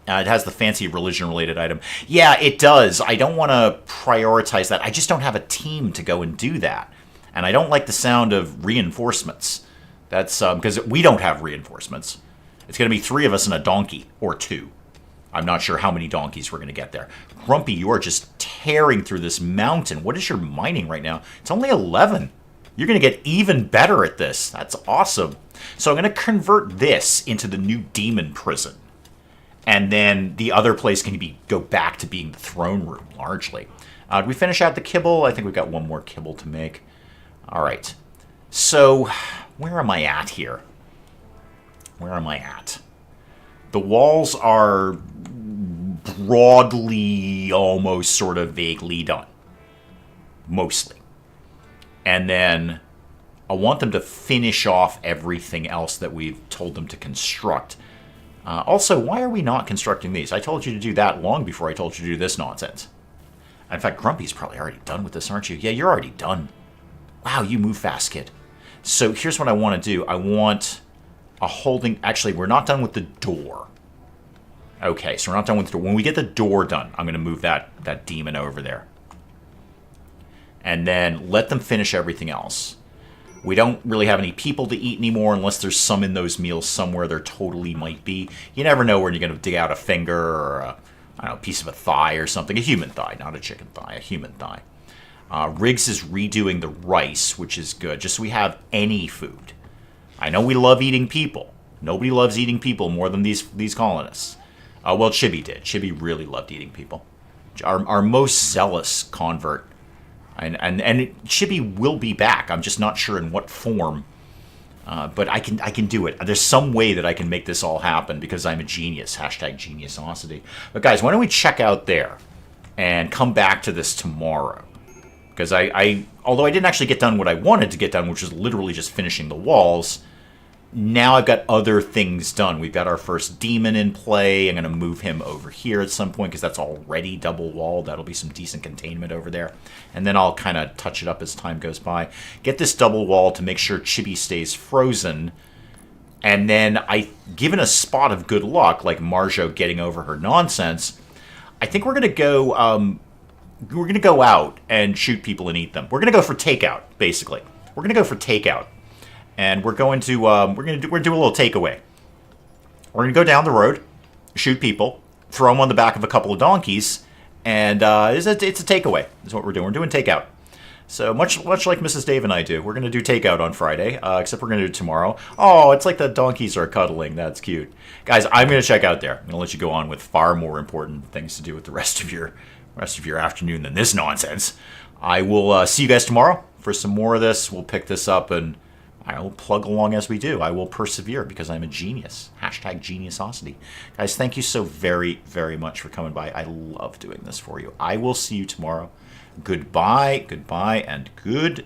It has the fancy religion-related item. Yeah, it does. I don't want to prioritize that. I just don't have a team to go and do that. And I don't like the sound of reinforcements. That's because we don't have reinforcements. It's going to be 3 of us and a donkey, or 2. I'm not sure how many donkeys we're going to get there. Grumpy, you are just tearing through this mountain. What is your mining right now? It's only 11. You're going to get even better at this. That's awesome. So I'm going to convert this into the new demon prison. And then the other place can go back to being the throne room, largely. Did we finish out the kibble? I think we've got one more kibble to make. All right. So where am I at here? Where am I at? The walls are broadly, almost sort of vaguely done. Mostly. And then I want them to finish off everything else that we've told them to construct. Also, why are we not constructing these? I told you to do that long before I told you to do this nonsense. In fact, Grumpy's probably already done with this, aren't you? Yeah, you're already done. Wow, you move fast, kid. So here's what I want to do. I want a holding... Actually, we're not done with the door. Okay, so we're not done with the door. When we get the door done, I'm going to move that demon over there. And then let them finish everything else. We don't really have any people to eat anymore unless there's some in those meals somewhere. There totally might be. You never know when you're going to dig out a finger or a piece of a thigh or something. A human thigh, not a chicken thigh, a human thigh. Riggs is redoing the rice, which is good, just so we have any food. I know we love eating people. Nobody loves eating people more than these colonists. Well, Chibi did. Chibi really loved eating people. Our most zealous convert. And Chibi will be back. I'm just not sure in what form. But I can do it. There's some way that I can make this all happen because I'm a genius. Hashtag geniusosity. But guys, why don't we check out there and come back to this tomorrow? Because although I didn't actually get done what I wanted to get done, which was literally just finishing the walls, now I've got other things done. We've got our first demon in play. I'm going to move him over here at some point because that's already double walled. That'll be some decent containment over there. And then I'll kind of touch it up as time goes by. Get this double wall to make sure Chibi stays frozen. And then given a spot of good luck, like Marjo getting over her nonsense, I think we're going to go... we're going to go out and shoot people and eat them. We're going to go for takeout, basically. We're going to go for takeout. And we're going to do a little takeaway. We're going to go down the road, shoot people, throw them on the back of a couple of donkeys, and it's a takeaway. Is what we're doing. We're doing takeout. So much like Mrs. Dave and I do, we're going to do takeout on Friday, except we're going to do it tomorrow. Oh, it's like the donkeys are cuddling. That's cute. Guys, I'm going to check out there. I'm going to let you go on with far more important things to do with the rest of your afternoon than this nonsense. I will see you guys tomorrow for some more of this. We'll pick this up and I will plug along as we do. I will persevere because I'm a genius. Hashtag geniusosity. Guys, thank you so very, very much for coming by. I love doing this for you. I will see you tomorrow. Goodbye, goodbye, and good